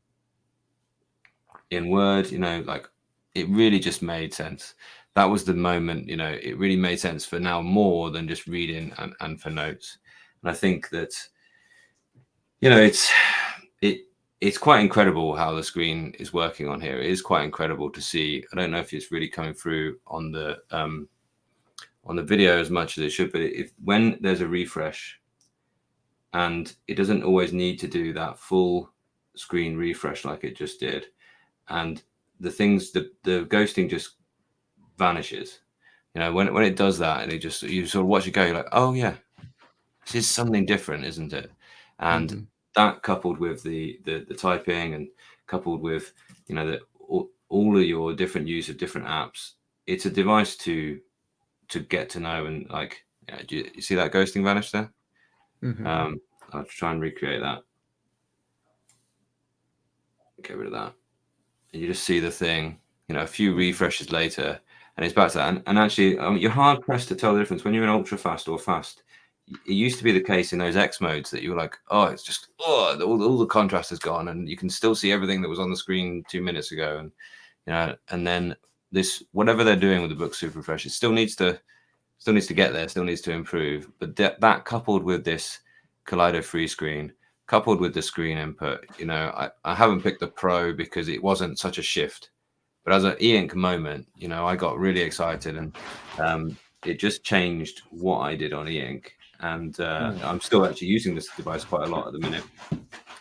Word, like it really just made sense. That was the moment, it really made sense for now more than just reading and for notes. And I think that, it's quite incredible how the screen is working on here. It is quite incredible to see. I don't know if it's really coming through on the video as much as it should, but when there's a refresh, and it doesn't always need to do that full screen refresh like it just did, and the ghosting just vanishes. When it does that, and you sort of watch it go, you're like, oh yeah, this is something different, isn't it? And that coupled with the typing and coupled with all of your different use of different apps, it's a device to get to know. And like, do you see that ghosting vanish there? I'll try and recreate that. Get rid of that. And you just see the thing, a few refreshes later, and it's back to that. And actually, you're hard pressed to tell the difference when you're in ultra fast or fast. It used to be the case in those X modes that you were like, oh, it's just, all the contrast is gone, and you can still see everything that was on the screen 2 minutes ago. And and then this, whatever they're doing with the book Super Refresh, it still needs to get there, still needs to improve. But that coupled with this Kaleido free screen, coupled with the screen input, I haven't picked the Pro because it wasn't such a shift. But as an e-ink moment, I got really excited, and it just changed what I did on e-ink. and I'm still actually using this device quite a lot at the minute,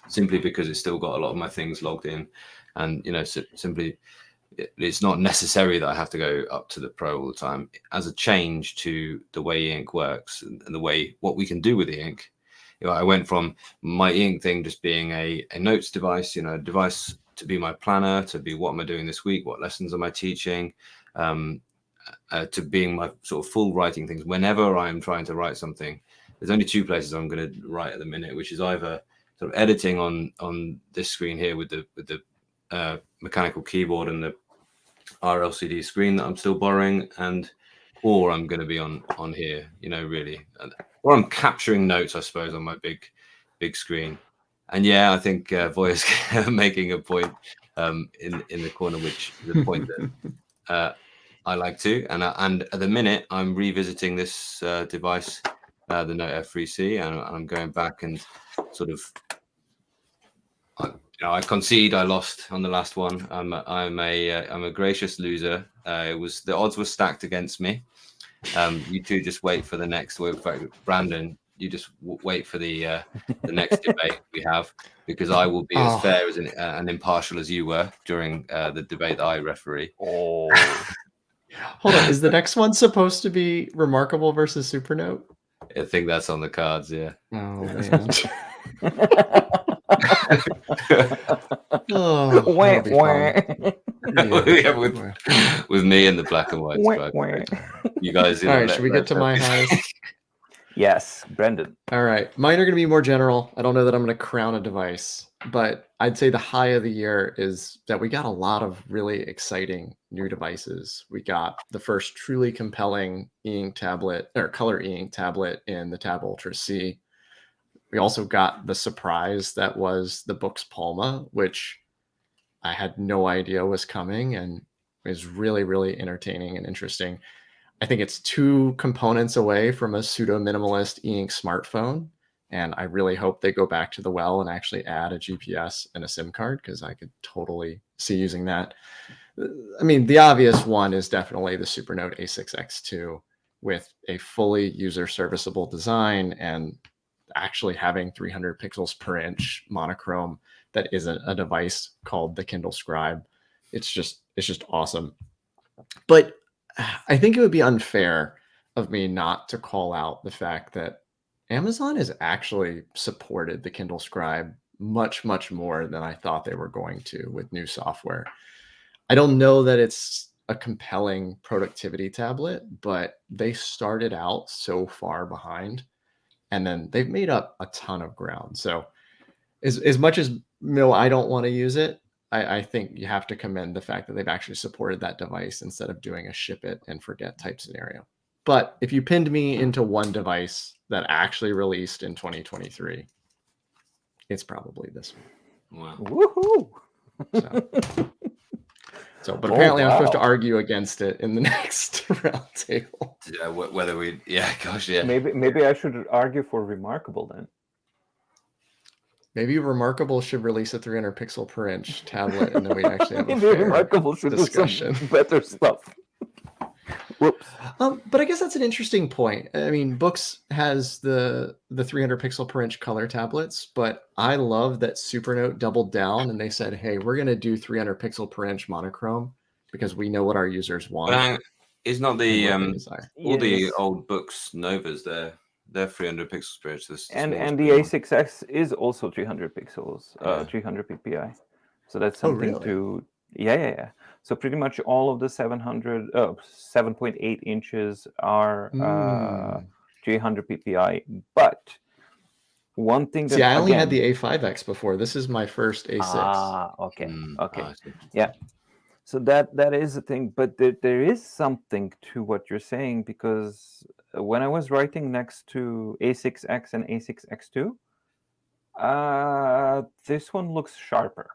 simply because it's still got a lot of my things logged in, and simply it's not necessary that I have to go up to the Pro all the time. As a change to the way e-ink works and the way what we can do with e-ink, I went from my e-ink thing just being a notes device, a device to be my planner, to be what am I doing this week, what lessons am I teaching, to being my sort of full writing things. Whenever I'm trying to write something, there's only two places I'm going to write at the minute, which is either sort of editing on this screen here with the mechanical keyboard and the RLCD screen that I'm still borrowing, or I'm going to be on here, really, or I'm capturing notes, I suppose, on my big screen. And yeah, I think Voja's making a point in the corner, which is a point that I like to. And at the minute, I'm revisiting this device, the Note F3C, and I'm going back and sort of. I concede. I lost on the last one. I'm a gracious loser. The odds were stacked against me. You two just wait for the next. In fact, Brandon, you just wait for the next debate we have, because I will be as fair as and impartial as you were during the debate that I referee. Oh, hold on. Is the next one supposed to be Remarkable versus Supernote? I think that's on the cards. Yeah. Oh man. With me in the black and white stripe. You guys. All right, should we get to my highest? Yes, Brendan. All right, mine are going to be more general. I don't know that I'm going to crown a device, but I'd say the high of the year is that we got a lot of really exciting new devices. We got the first truly compelling e-ink tablet, or color e-ink tablet, in the Tab Ultra C. We also got the surprise that was the Books Palma, which I had no idea was coming, and is really, really entertaining and interesting. I think it's 2 components away from a pseudo-minimalist e-ink smartphone, and I really hope they go back to the well and actually add a GPS and a SIM card, because I could totally see using that. I mean, the obvious one is definitely the Supernote A6X2 with a fully user-serviceable design and actually having 300 pixels per inch monochrome that isn't a device called the Kindle Scribe. It's just awesome. But I think it would be unfair of me not to call out the fact that Amazon has actually supported the Kindle Scribe much, much more than I thought they were going to with new software. I don't know that it's a compelling productivity tablet, but they started out so far behind, and then they've made up a ton of ground. So as much as I don't want to use it, I think you have to commend the fact that they've actually supported that device instead of doing a ship it and forget type scenario. But if you pinned me into one device that actually released in 2023, it's probably this one. Wow. Woohoo! But apparently I'm supposed to argue against it in the next roundtable. Yeah, whether we, yeah. Maybe I should argue for Remarkable then. Maybe Remarkable should release a 300 pixel per inch tablet, and then we'd actually have a fair Remarkable should discussion. do some better stuff. Whoops. But I guess that's an interesting point. I mean, Books has the 300 pixel per inch color tablets, but I love that Supernote doubled down and they said, hey, we're going to do 300 pixel per inch monochrome because we know what our users want. It's not the all the old Books Novas they're 300 pixels per inch. And the A6X is also 300 pixels, 300 ppi. So that's something to yeah. So pretty much all of the 7.8 inches are 300 ppi. But one thing that I only had the A5X before. This is my first A6. Okay. Yeah. So that is a thing, but there is something to what you're saying, because when I was writing next to A6X and A6X2, this one looks sharper.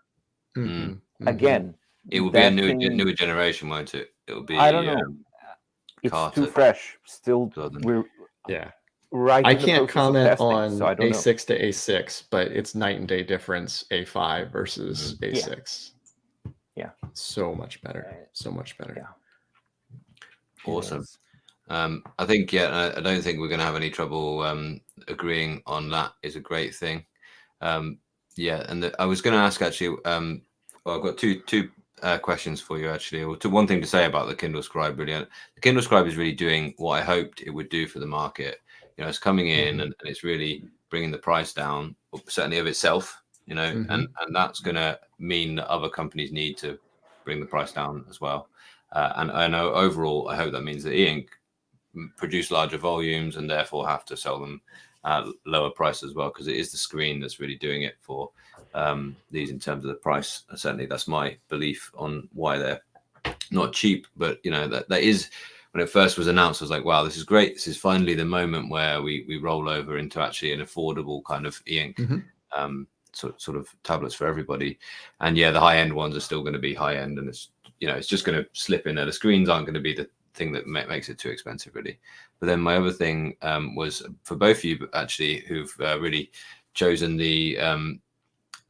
Again, it will be a newer generation, won't it? It will be. I don't know. It's too fresh. Still, right. I can't comment on A6 to A6, but it's night and day difference. A5 versus A6. Yeah, so much better. So much better. Yeah. Awesome. I think, I don't think we're going to have any trouble agreeing on that. Is a great thing. And I was going to ask actually. Well, I've got two questions for you actually. Or one thing to say about the Kindle Scribe. Really, the Kindle Scribe is really doing what I hoped it would do for the market. It's coming in and it's really bringing the price down, certainly of itself. And that's going to mean that other companies need to bring the price down as well. And I know overall, I hope that means that e-ink produce larger volumes and therefore have to sell them at lower price as well, because it is the screen that's really doing it for these in terms of the price. Certainly that's my belief on why they're not cheap, but that is, when it first was announced, I was like, wow, this is great. This is finally the moment where we roll over into actually an affordable kind of e-ink sort of tablets for everybody. And the high end ones are still going to be high end, and it's just going to slip in there. The screens aren't going to be the thing that makes it too expensive, really. But then my other thing was for both of you actually, who've really chosen the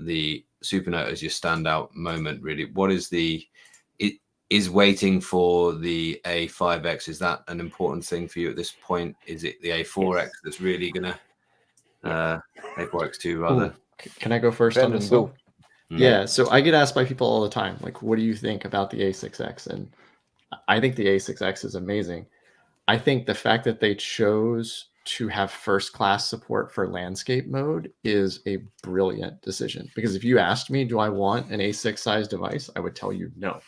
Supernote as your standout moment. Really, what is is waiting for the A5X? Is that an important thing for you at this point? Is it the A4X that's really gonna A4X2 rather? Ooh, can I go first on this one? Yeah, so I get asked by people all the time, like, what do you think about the A6X? And I think the A6X is amazing. I think the fact that they chose to have first-class support for landscape mode is a brilliant decision. Because if you asked me, do I want an A6 size device? I would tell you no.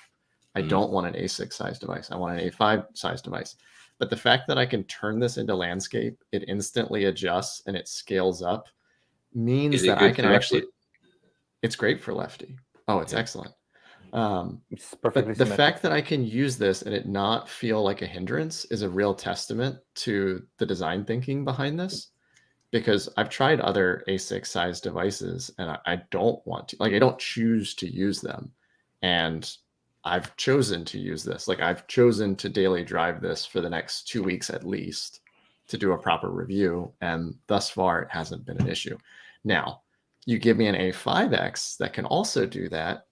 I don't want an A6 size device. I want an A5 size device. But the fact that I can turn this into landscape, it instantly adjusts and it scales up, means that I can actually... It's great for lefty. Oh, it's excellent. It's perfectly but the fact that I can use this and it not feel like a hindrance is a real testament to the design thinking behind this. Because I've tried other A6 size devices and I don't want to, I don't choose to use them. And I've chosen to use this. I've chosen to daily drive this for the next 2 weeks at least to do a proper review. And thus far, it hasn't been an issue. Now, you give me an A5X that can also do that,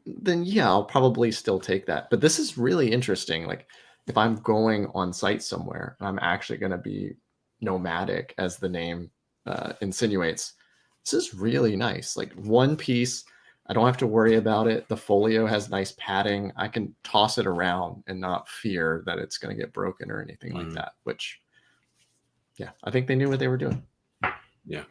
then I'll probably still take that. But this is really interesting. If I'm going on site somewhere, I'm actually going to be nomadic, as the name insinuates. This is really nice. One piece, I don't have to worry about it. The folio has nice padding. I can toss it around and not fear that it's going to get broken or anything like that, which, I think they knew what they were doing. Yeah,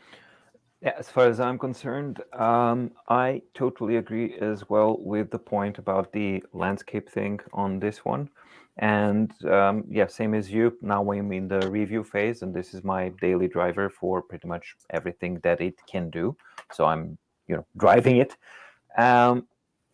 as far as I'm concerned, I totally agree as well with the point about the landscape thing on this one. And same as you. Now I'm in the review phase, and this is my daily driver for pretty much everything that it can do. So I'm, driving it. And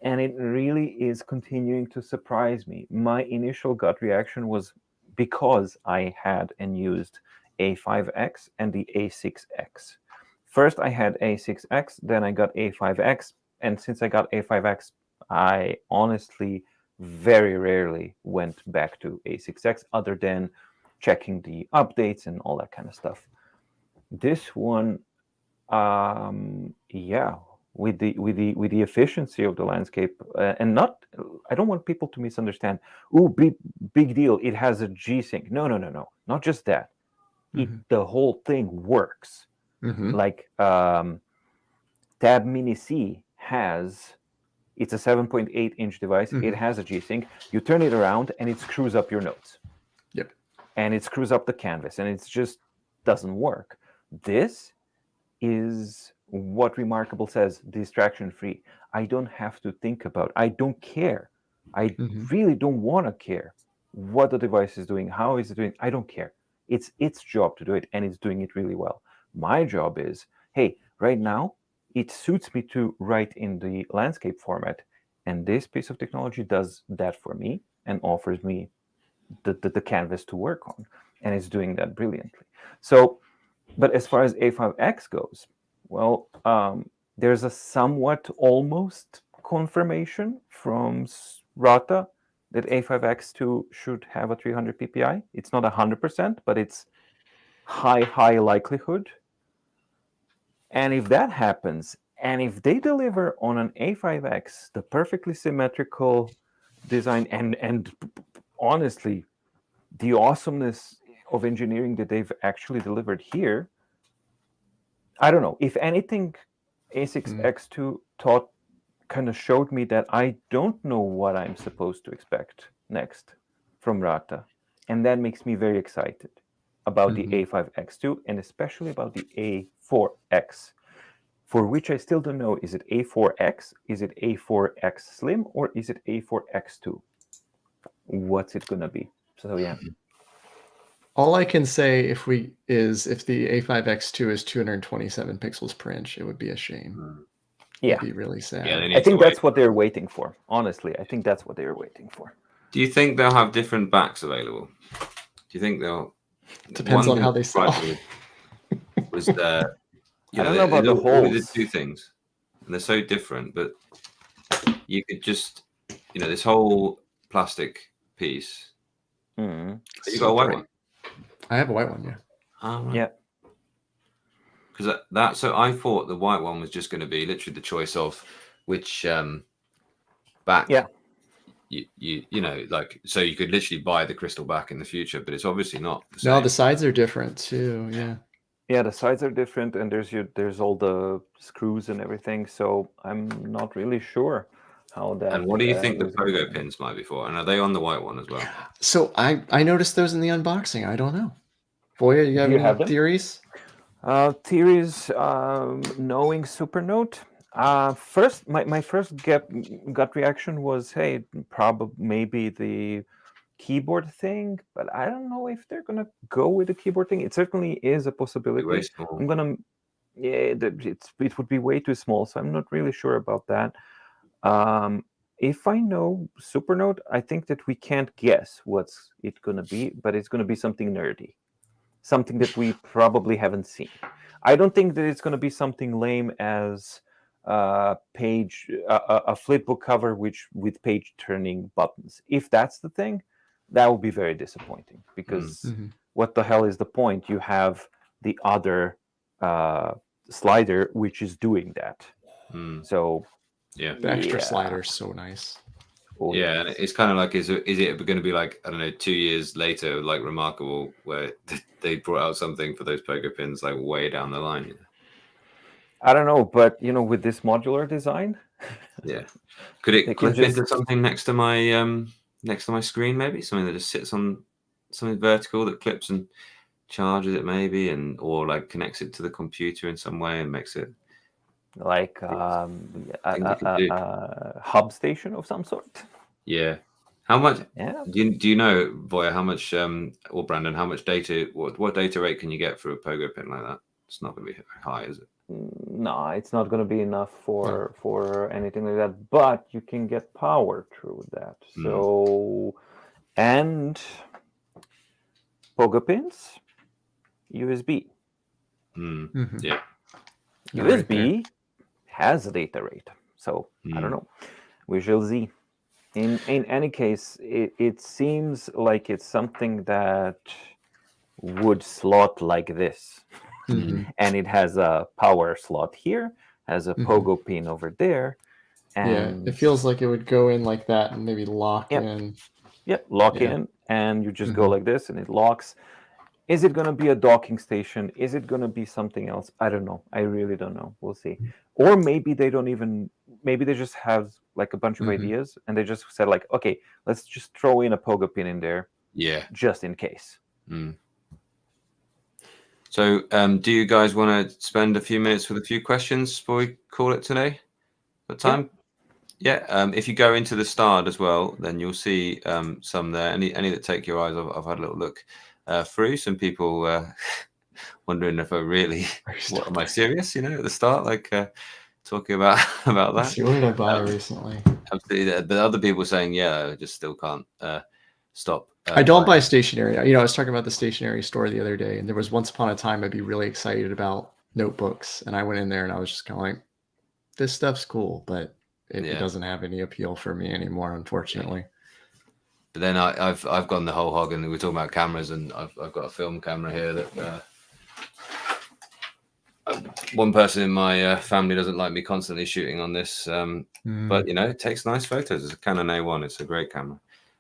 it really is continuing to surprise me. My initial gut reaction was because I had and used A5X and the A6X. First, I had A6X, then I got A5X, and since I got A5X, I honestly very rarely went back to A6X other than checking the updates and all that kind of stuff. This one, with the efficiency of the landscape, and I don't want people to misunderstand. Oh, big deal! It has a G-Sync. No, not just that. The whole thing works. Tab Mini C it's a 7.8 inch device. It has a G-Sync. You turn it around and it screws up your notes. Yep. And it screws up the canvas, and it just doesn't work. This is what Remarkable says, distraction free. I don't have to think about, I don't care. I really don't want to care what the device is doing, how is it doing. I don't care. It's its job to do it, and it's doing it really well. My job is, hey, right now, it suits me to write in the landscape format. And this piece of technology does that for me and offers me the canvas to work on. And it's doing that brilliantly. So, but as far as A5X goes, well, there's a somewhat almost confirmation from Rata that A5X2 should have a 300 ppi. It's not 100%, but it's high likelihood. And if that happens, and if they deliver on an A5X, the perfectly symmetrical design, and honestly, the awesomeness of engineering that they've actually delivered here, I don't know. If anything, A6X2 kind of showed me that I don't know what I'm supposed to expect next from Rata. And that makes me very excited about the A5X2 and especially about the A4X, for which I still don't know. Is it A4X? Is it A4X Slim? Or is it A4X2? What's it going to be? So, yeah. All I can say if the A5X2 is 227 pixels per inch, it would be a shame. Yeah. It'd be really sad. Yeah, I think that's what they're waiting for. Honestly, I think that's what they're waiting for. Do you think they'll have different backs available? Do you think they'll? Depends on how they sell. Was there? I don't know about the holes. The two things, and they're so different. But you could just, this whole plastic piece. Mm. You got a white one. I have a white one, yeah. Right. Yeah. Because so I thought the white one was just going to be literally the choice of which back. Yeah. So you could literally buy the crystal back in the future, but it's obviously not the same. No, the sides are different too. Yeah. Yeah, the sides are different, and there's all the screws and everything. So I'm not really sure how that. And what do you think the pogo pins might be for? And are they on the white one as well? So I noticed those in the unboxing. I don't know. Voja, you have any theories? Theories, knowing Supernote. First, my first gut reaction was, hey, probably maybe the keyboard thing, but I don't know if they're gonna go with the keyboard thing. It certainly is a possibility. Way small. It would be way too small, so I'm not really sure about that. If I know Supernote, I think that we can't guess what's it gonna be, but it's gonna be something nerdy. Something that we probably haven't seen. I don't think that it's going to be something lame as a flipbook cover with page turning buttons. If that's the thing, that would be very disappointing because what the hell is the point? You have the other slider which is doing that. So yeah, the extra slider is so nice. Oh, yeah, and it's kind of like, is it going to be like, I don't know, 2 years later, like Remarkable, where they brought out something for those pogo pins like way down the line? I don't know, but with this modular design, yeah, could it clip into something next to my screen? Maybe something that just sits on something vertical that clips and charges it, maybe, or like connects it to the computer in some way and makes it. Like a hub station of some sort. Yeah. How much? Yeah. Do you know, Voja, how much, or Brandon, how much data? What data rate can you get for a pogo pin like that? It's not going to be high, is it? No, it's not going to be enough for anything like that. But you can get power through that. So, and pogo pins, USB. Yeah. USB has a data rate, so I don't know. We shall see. In any case, it seems like it's something that would slot like this, and it has a power slot here, has a pogo pin over there, and it feels like it would go in like that and maybe lock in. Yep, lock in, and you just go like this, and it locks. Is it going to be a docking station? Is it going to be something else? I don't know. I really don't know. We'll see. Or maybe they don't even, maybe they just have like a bunch of ideas and they just said like, okay, let's just throw in a pogo pin in there. Yeah. Just in case. So do you guys want to spend a few minutes with a few questions before we call it today? Got time? Yeah. If you go into the start as well, then you'll see some there. Any that take your eyes, I've had a little look through. Some people wondering if what am I serious? At the start, like talking about that. What did I buy recently? Absolutely, but other people saying, I just still can't stop. I don't buy stationery. I was talking about the stationery store the other day, and there was once upon a time I'd be really excited about notebooks, and I went in there and I was just kind of like, this stuff's cool, but it doesn't have any appeal for me anymore, unfortunately. But then I've gone the whole hog, and we're talking about cameras, and I've got a film camera here that one person in my family doesn't like me constantly shooting on this, but it takes nice photos. It's a Canon A1. It's a great camera,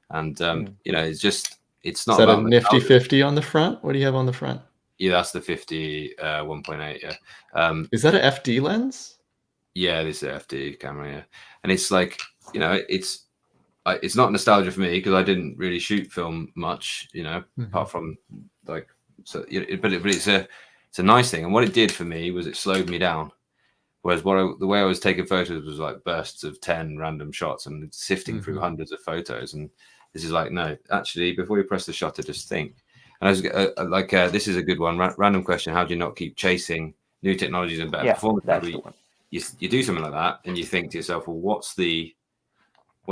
and it's just it's Is not that a about nifty nostalgia. 50 on the front? What do you have on the front? Yeah, that's the 50 1.8. Yeah. Is that an FD lens? Yeah, this is an FD camera. Yeah, and it's like, you know, it's not nostalgia for me because I didn't really shoot film much, you know, apart from like, so. But it's a nice thing. And what it did for me was it slowed me down. Whereas the way I was taking photos was like bursts of 10 random shots and sifting through hundreds of photos. And this is like, no, actually, before you press the shutter, just think. And I was this is a good one. Random question: how do you not keep chasing new technologies and better performance? That's the one. You do something like that, and you think to yourself, well, what's the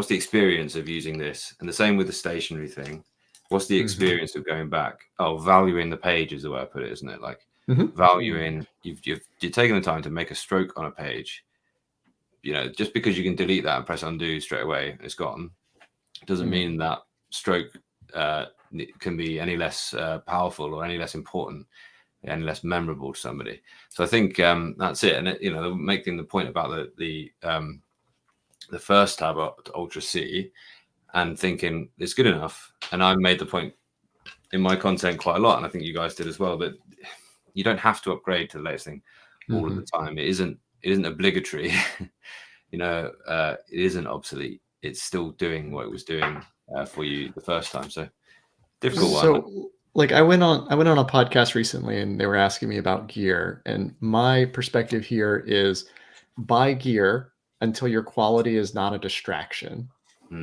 experience of using this? And the same with the stationery thing. What's the experience of going back? Oh, valuing the page is the way I put it, isn't it? Like valuing, you're taking the time to make a stroke on a page. You know, just because you can delete that and press undo straight away, it's gone, doesn't mean that stroke can be any less powerful or any less important, any less memorable to somebody. So I think that's it. And you know, making the point about the first tab up, Ultra C, and thinking it's good enough. And I made the point in my content quite a lot, and I think you guys did as well, that you don't have to upgrade to the latest thing all of the time. It isn't obligatory. You know, it isn't obsolete. It's still doing what it was doing for you the first time. So difficult one. So like I went on a podcast recently and they were asking me about gear, and my perspective here is buy gear until your quality is not a distraction,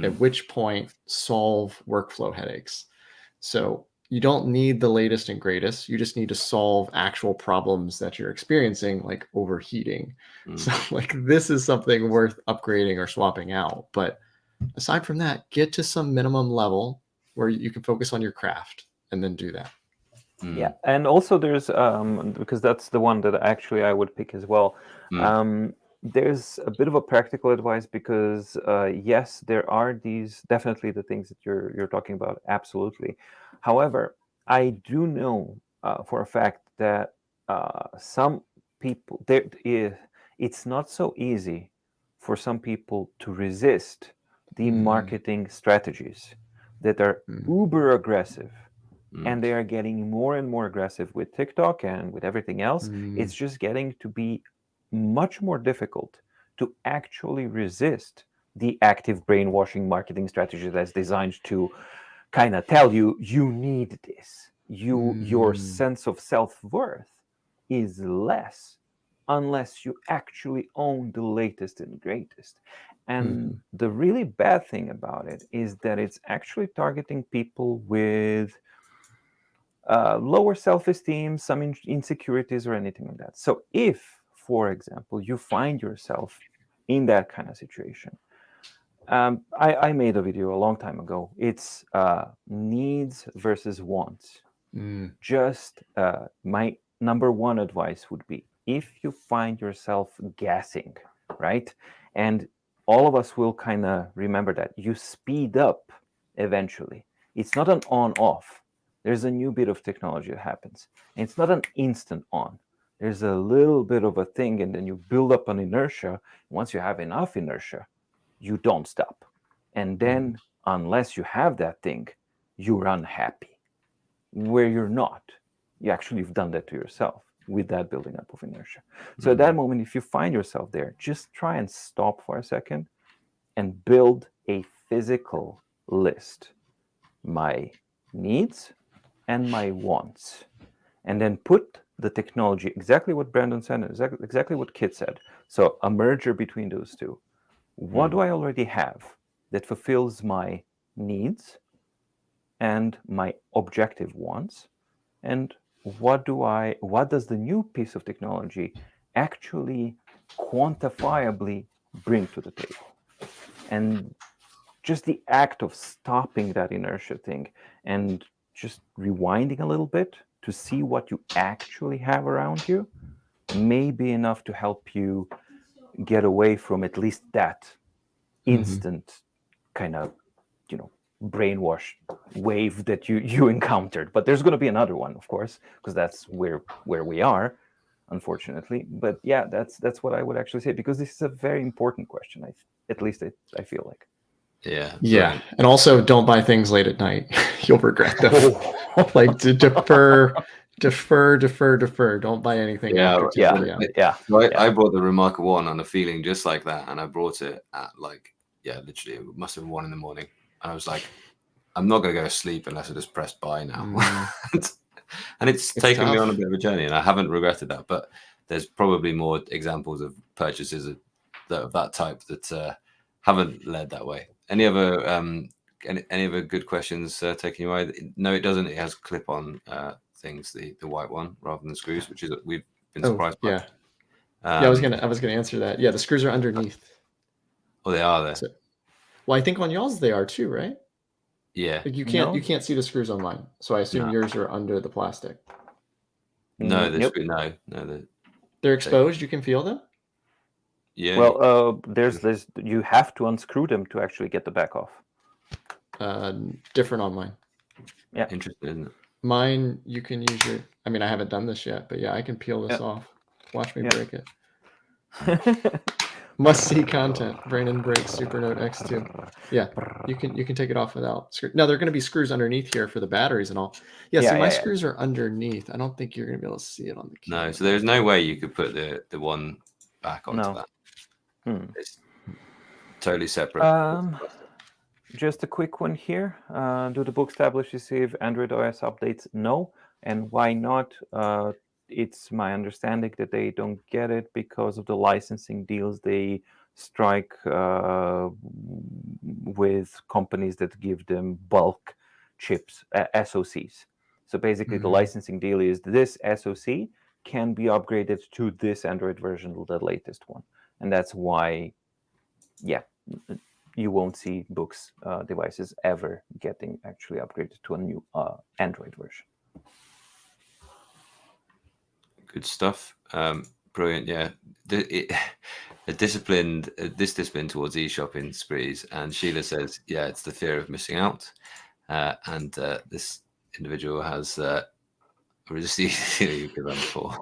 at which point solve workflow headaches. So you don't need the latest and greatest. You just need to solve actual problems that you're experiencing, like overheating. So like this is something worth upgrading or swapping out. But aside from that, get to some minimum level where you can focus on your craft and then do that. Yeah, and also there's because that's the one that actually I would pick as well. There's a bit of a practical advice because yes, there are these definitely the things that you're talking about, absolutely. However, I do know for a fact that some people it's not so easy for some people to resist the marketing strategies that are uber aggressive. And they are getting more and more aggressive with TikTok and with everything else. It's just getting to be much more difficult to actually resist the active brainwashing marketing strategy that's designed to kind of tell you you need this. Your sense of self-worth is less unless you actually own the latest and greatest. And the really bad thing about it is that it's actually targeting people with lower self-esteem, some insecurities, or anything like that. So if, for example, you find yourself in that kind of situation, I made a video a long time ago. It's needs versus wants. Just my number one advice would be, if you find yourself gassing, right? And all of us will kind of remember that you speed up eventually. It's not an on-off. There's a new bit of technology that happens. And it's not an instant on. There's a little bit of a thing, and then you build up an inertia. Once you have enough inertia, you don't stop. And then, unless you have that thing, you're unhappy. Where you're not, you actually have done that to yourself with that building up of inertia. So at that moment, if you find yourself there, just try and stop for a second and build a physical list. My needs and my wants, and then put the technology, exactly what Brandon said, exactly what Kit said. So a merger between those two. What do I already have that fulfills my needs and my objective wants? And what does the new piece of technology actually quantifiably bring to the table? And just the act of stopping that inertia thing and just rewinding a little bit to see what you actually have around you may be enough to help you get away from at least that instant kind of, brainwash wave that you encountered. But there's going to be another one, of course, because that's where we are, unfortunately. But yeah, that's what I would actually say, because this is a very important question. At least I feel like. Yeah. Yeah. And also don't buy things late at night. You'll regret them. Like defer. Don't buy anything after 2 p.m. So I bought the Remarkable one on a feeling just like that, and I brought it at literally it must have been 1 a.m, and I was like, I'm not gonna go to sleep unless I just press buy now. And it's taken me on a bit of a journey, and I haven't regretted that. But there's probably more examples of purchases of that type that haven't led that way. Any other good questions taking you away? No, it doesn't. It has clip-on things, the white one rather than screws, which is we've been surprised by. I was gonna answer that. Yeah, the screws are underneath. Oh, they are there. So, well, I think on y'all's they are too, right? Yeah. Like you can't see the screws on mine, so I assume yours are under the plastic. No, they're exposed. You can feel them. Yeah. Well, there's you have to unscrew them to actually get the back off. Different on mine. Yeah. Interesting, isn't it? Mine, you can use your. I mean, I haven't done this yet, but yeah, I can peel this off. Watch me break it. Must see content. Brandon breaks Supernote X2. Yeah, you can take it off without screw. Now there are going to be screws underneath here for the batteries and all. Yeah, my screws are underneath. I don't think you're going to be able to see it on the camera. No, so there's no way you could put the one back onto that. It's totally separate. Just a quick one here. Do the books tablet receive Android OS updates? No. And why not? It's my understanding that they don't get it because of the licensing deals they strike with companies that give them bulk chips, SoCs. So basically, the licensing deal is this SoC can be upgraded to this Android version, the latest one. And that's why, you won't see books devices ever getting actually upgraded to a new Android version. Good stuff. Brilliant. Yeah. This discipline towards e-shopping sprees. And Sheila says, yeah, it's the fear of missing out. And this individual has received you could run for.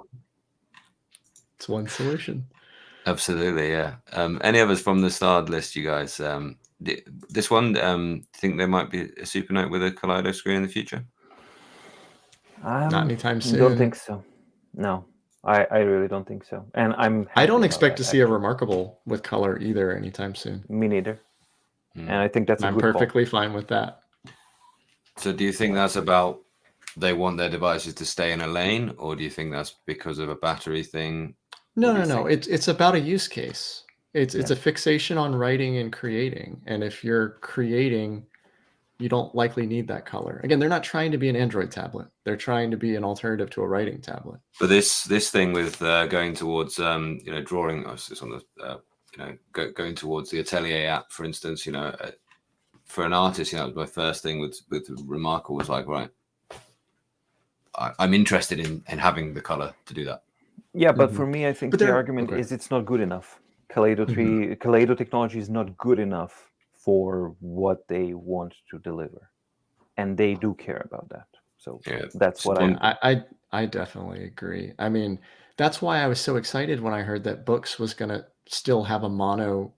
It's one solution. Absolutely, yeah. Any others from the starred list, you guys? This one, think there might be a Supernote with a Kaleido screen in the future? Not anytime soon. Don't think so. No, I really don't think so. And I don't expect to see a Remarkable with color either anytime soon. Me neither. And I think that's I'm perfectly fine with that. So do you think that's about they want their devices to stay in a lane, or do you think that's because of a battery thing? No. It's about a use case. It's a fixation on writing and creating. And if you're creating, you don't likely need that color. Again, they're not trying to be an Android tablet. They're trying to be an alternative to a writing tablet. But this thing with going towards drawing, it's on the going towards the Atelier app, for instance, for an artist, that was my first thing with Remarkable was like, right, I'm interested in having the color to do that. Yeah, but for me, I think the argument is it's not good enough. Kaleido technology is not good enough for what they want to deliver, and they do care about that. So that's what I definitely agree. I mean, that's why I was so excited when I heard that Books was going to still have a mono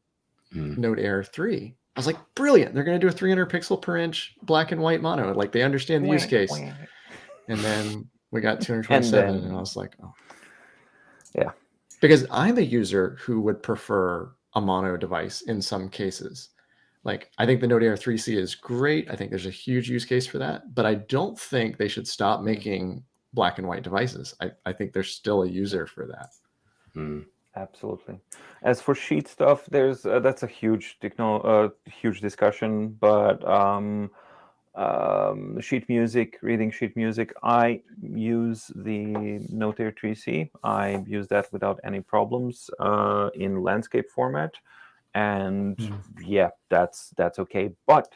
Note Air 3. I was like, brilliant! They're going to do a 300 pixel per inch black and white mono. Like they understand the use case. And then we got 227, and I was like, oh. Yeah. Because I'm a user who would prefer a mono device in some cases. Like, I think the Note Air 3C is great. I think there's a huge use case for that. But I don't think they should stop making black and white devices. I think there's still a user for that. Absolutely. As for sheet stuff, that's a huge discussion. But sheet music, reading sheet music, I use the Note Air 3C. I use that without any problems in landscape format, and that's okay. But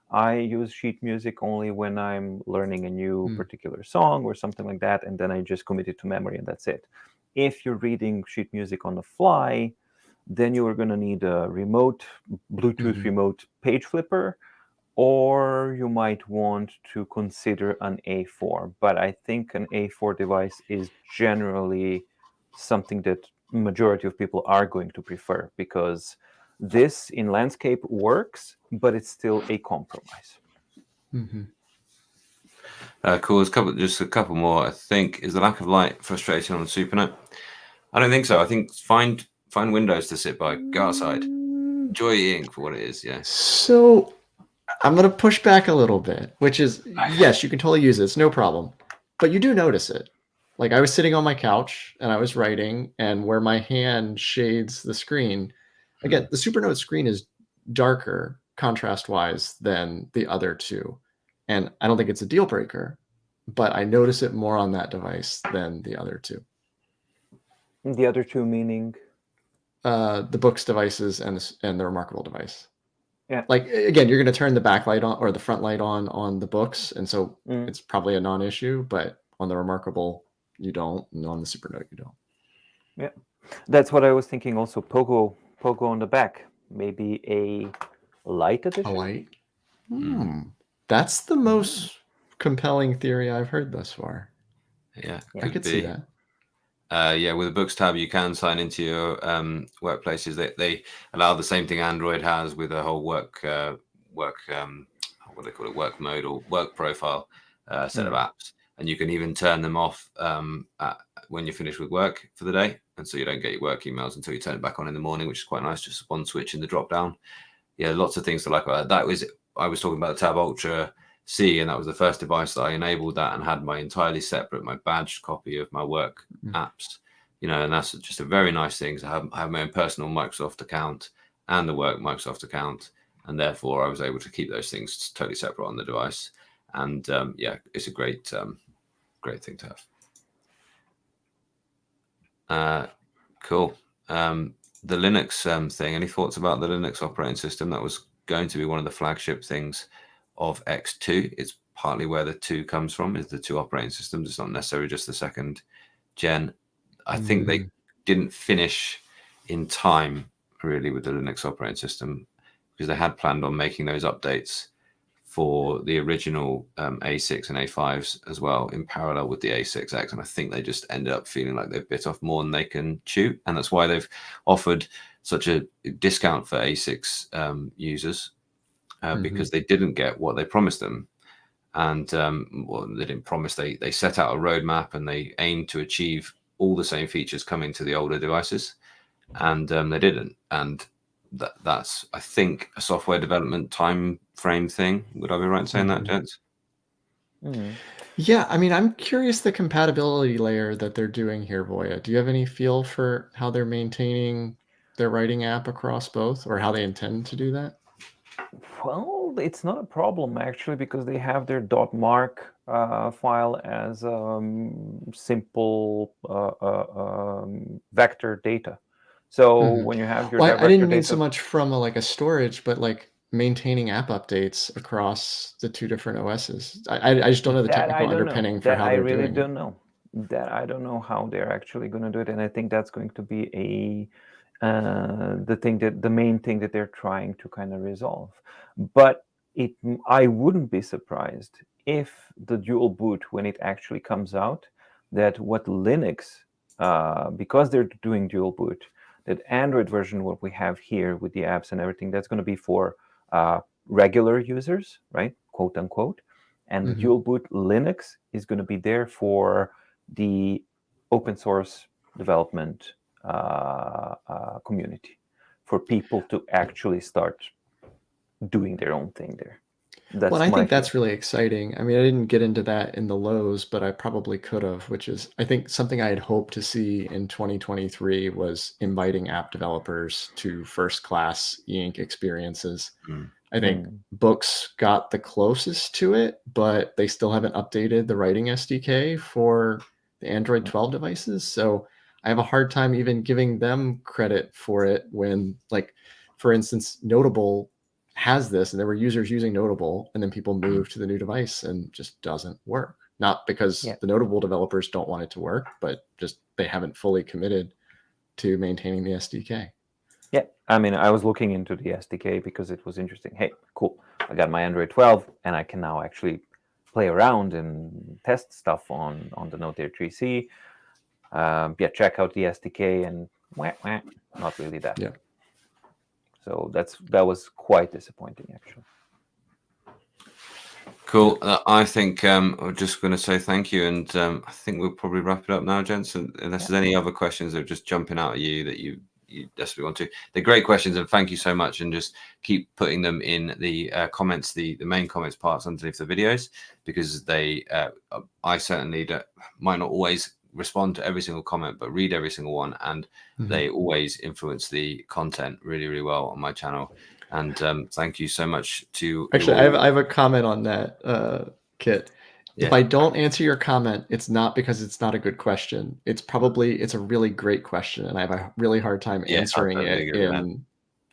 I use sheet music only when I'm learning a new particular song or something like that, and then I just commit it to memory, and that's it. If you're reading sheet music on the fly, then you are going to need a remote Bluetooth remote page flipper, or you might want to consider an A4. But I think an A4 device is generally something that majority of people are going to prefer, because this in landscape works, but it's still a compromise. Mm-hmm. Cool. Just a couple more. I think, is the lack of light frustrating on the Supernote? I don't think so. I think find windows to sit by. Go outside. Enjoy ink for what it is. Yeah. So I'm going to push back a little bit, which is, yes, you can totally use it. It's no problem. But you do notice it. Like I was sitting on my couch and I was writing, and where my hand shades the screen, again, the Supernote screen is darker contrast-wise than the other two. And I don't think it's a deal breaker, but I notice it more on that device than the other two. The other two meaning? The Books devices and the Remarkable device. Yeah. Like, again, you're going to turn the backlight on or the front light on the Books, and so it's probably a non-issue, but on the Remarkable, you don't, and on the Supernote, you don't. Yeah. That's what I was thinking also. Pogo on the back. Maybe a light edition? A light? That's the most compelling theory I've heard thus far. Yeah, I could see that. Yeah, with the Books tab, you can sign into your workplaces. They allow the same thing Android has with a whole work what they call it, work mode or work profile set of apps, and you can even turn them off when you're finished with work for the day, and so you don't get your work emails until you turn it back on in the morning, which is quite nice. Just one switch in the drop down. Yeah, lots of things to like about that. I was talking about the Tab Ultra C, and that was the first device that I enabled that and had my entirely separate, my badged copy of my work apps, and that's just a very nice thing to have my own personal Microsoft account and the work Microsoft account, and therefore I was able to keep those things totally separate on the device. And it's a great thing to have. Cool. The Linux thing, any thoughts about the Linux operating system? That was going to be one of the flagship things of X2. It's partly where the 2 comes from, is the 2 operating systems. It's not necessarily just the second gen. I think they didn't finish in time really with the Linux operating system, because they had planned on making those updates for the original A6 and A5s as well in parallel with the A6X, and I think they just ended up feeling like they've bit off more than they can chew, and that's why they've offered such a discount for A6 users, because they didn't get what they promised them. And they didn't promise, they set out a roadmap and they aimed to achieve all the same features coming to the older devices, and they didn't. And that's, I think, a software development time frame thing. Would I be right in saying that, gents? Yeah, I mean, I'm curious the compatibility layer that they're doing here, Voja. Do you have any feel for how they're maintaining their writing app across both, or how they intend to do that? Well, it's not a problem actually, because they have their .mark file as simple vector data. So when you have your I didn't mean so much from a storage, but like maintaining app updates across the 2 different OSs. I just don't know the technical underpinning for how they're doing it. I don't know. That I don't know how they're actually going to do it, and I think that's going to be the main thing that they're trying to kind of resolve. But I wouldn't be surprised if the dual boot, when it actually comes out, that what Linux, because they're doing dual boot, that Android version, what we have here with the apps and everything, that's going to be for regular users, right, quote unquote, and the dual boot Linux is going to be there for the open source development community, for people to actually start doing their own thing there. I think that's really exciting. I mean, I didn't get into that in the lows, but I probably could have, which is, I think, something I had hoped to see in 2023 was inviting app developers to first-class e-ink experiences. I think Books got the closest to it, but they still haven't updated the writing SDK for the Android 12 devices. So I have a hard time even giving them credit for it when, like, for instance, Notable has this, and there were users using Notable, and then people move to the new device and just doesn't work. Not because the Notable developers don't want it to work, but just they haven't fully committed to maintaining the SDK. Yeah, I mean, I was looking into the SDK because it was interesting. Hey, cool, I got my Android 12, and I can now actually play around and test stuff on the Note Air 3C. Check out the SDK, and not really that. Yeah. So that was quite disappointing, actually. Cool. I think I'm just going to say thank you, and I think we'll probably wrap it up now, gents. Unless there's any other questions that are just jumping out at you that you desperately want to. They're great questions, and thank you so much. And just keep putting them in the comments, the main comments parts underneath the videos, because they I certainly might not always respond to every single comment, but read every single one, and they always influence the content really, really well on my channel. And thank you so much to actually I have a comment on that, Kit. If I don't answer your comment, it's not because it's not a good question. It's a really great question, and I have a really hard time answering it in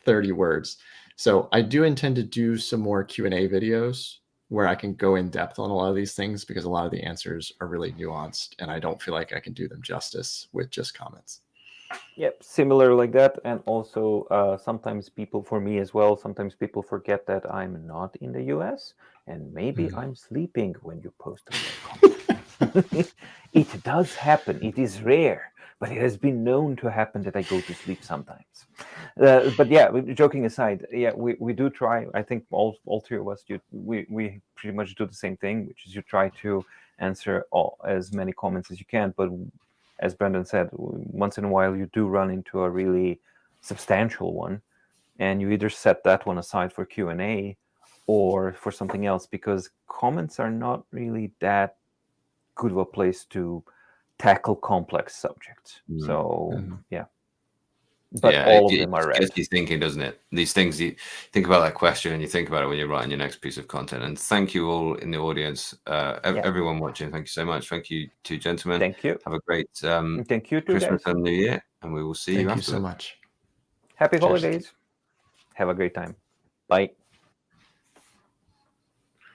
30 words. So I do intend to do some more Q&A videos where I can go in depth on a lot of these things, because a lot of the answers are really nuanced, and I don't feel like I can do them justice with just comments. Yep, similar like that. And also sometimes people, for me as well, sometimes people forget that I'm not in the US, and maybe I'm sleeping when you post a comment. It does happen. It is rare, but it has been known to happen that I go to sleep sometimes. But yeah, joking aside, yeah, we do try. I think all three of us, we pretty much do the same thing, which is you try to answer as many comments as you can. But as Brendan said, once in a while you do run into a really substantial one, and you either set that one aside for Q&A or for something else, because comments are not really that good of a place to tackle complex subjects. So yeah, but all of them are read. It gets you thinking, doesn't it? These things, you think about that question and you think about it when you're writing your next piece of content. And thank you all in the audience, everyone watching. Thank you so much. Thank you, two gentlemen. Thank you. Have a great thank you, Christmas guys. and New Year, and we will see you after. Thank you so much. Happy holidays. Have a great time. Bye.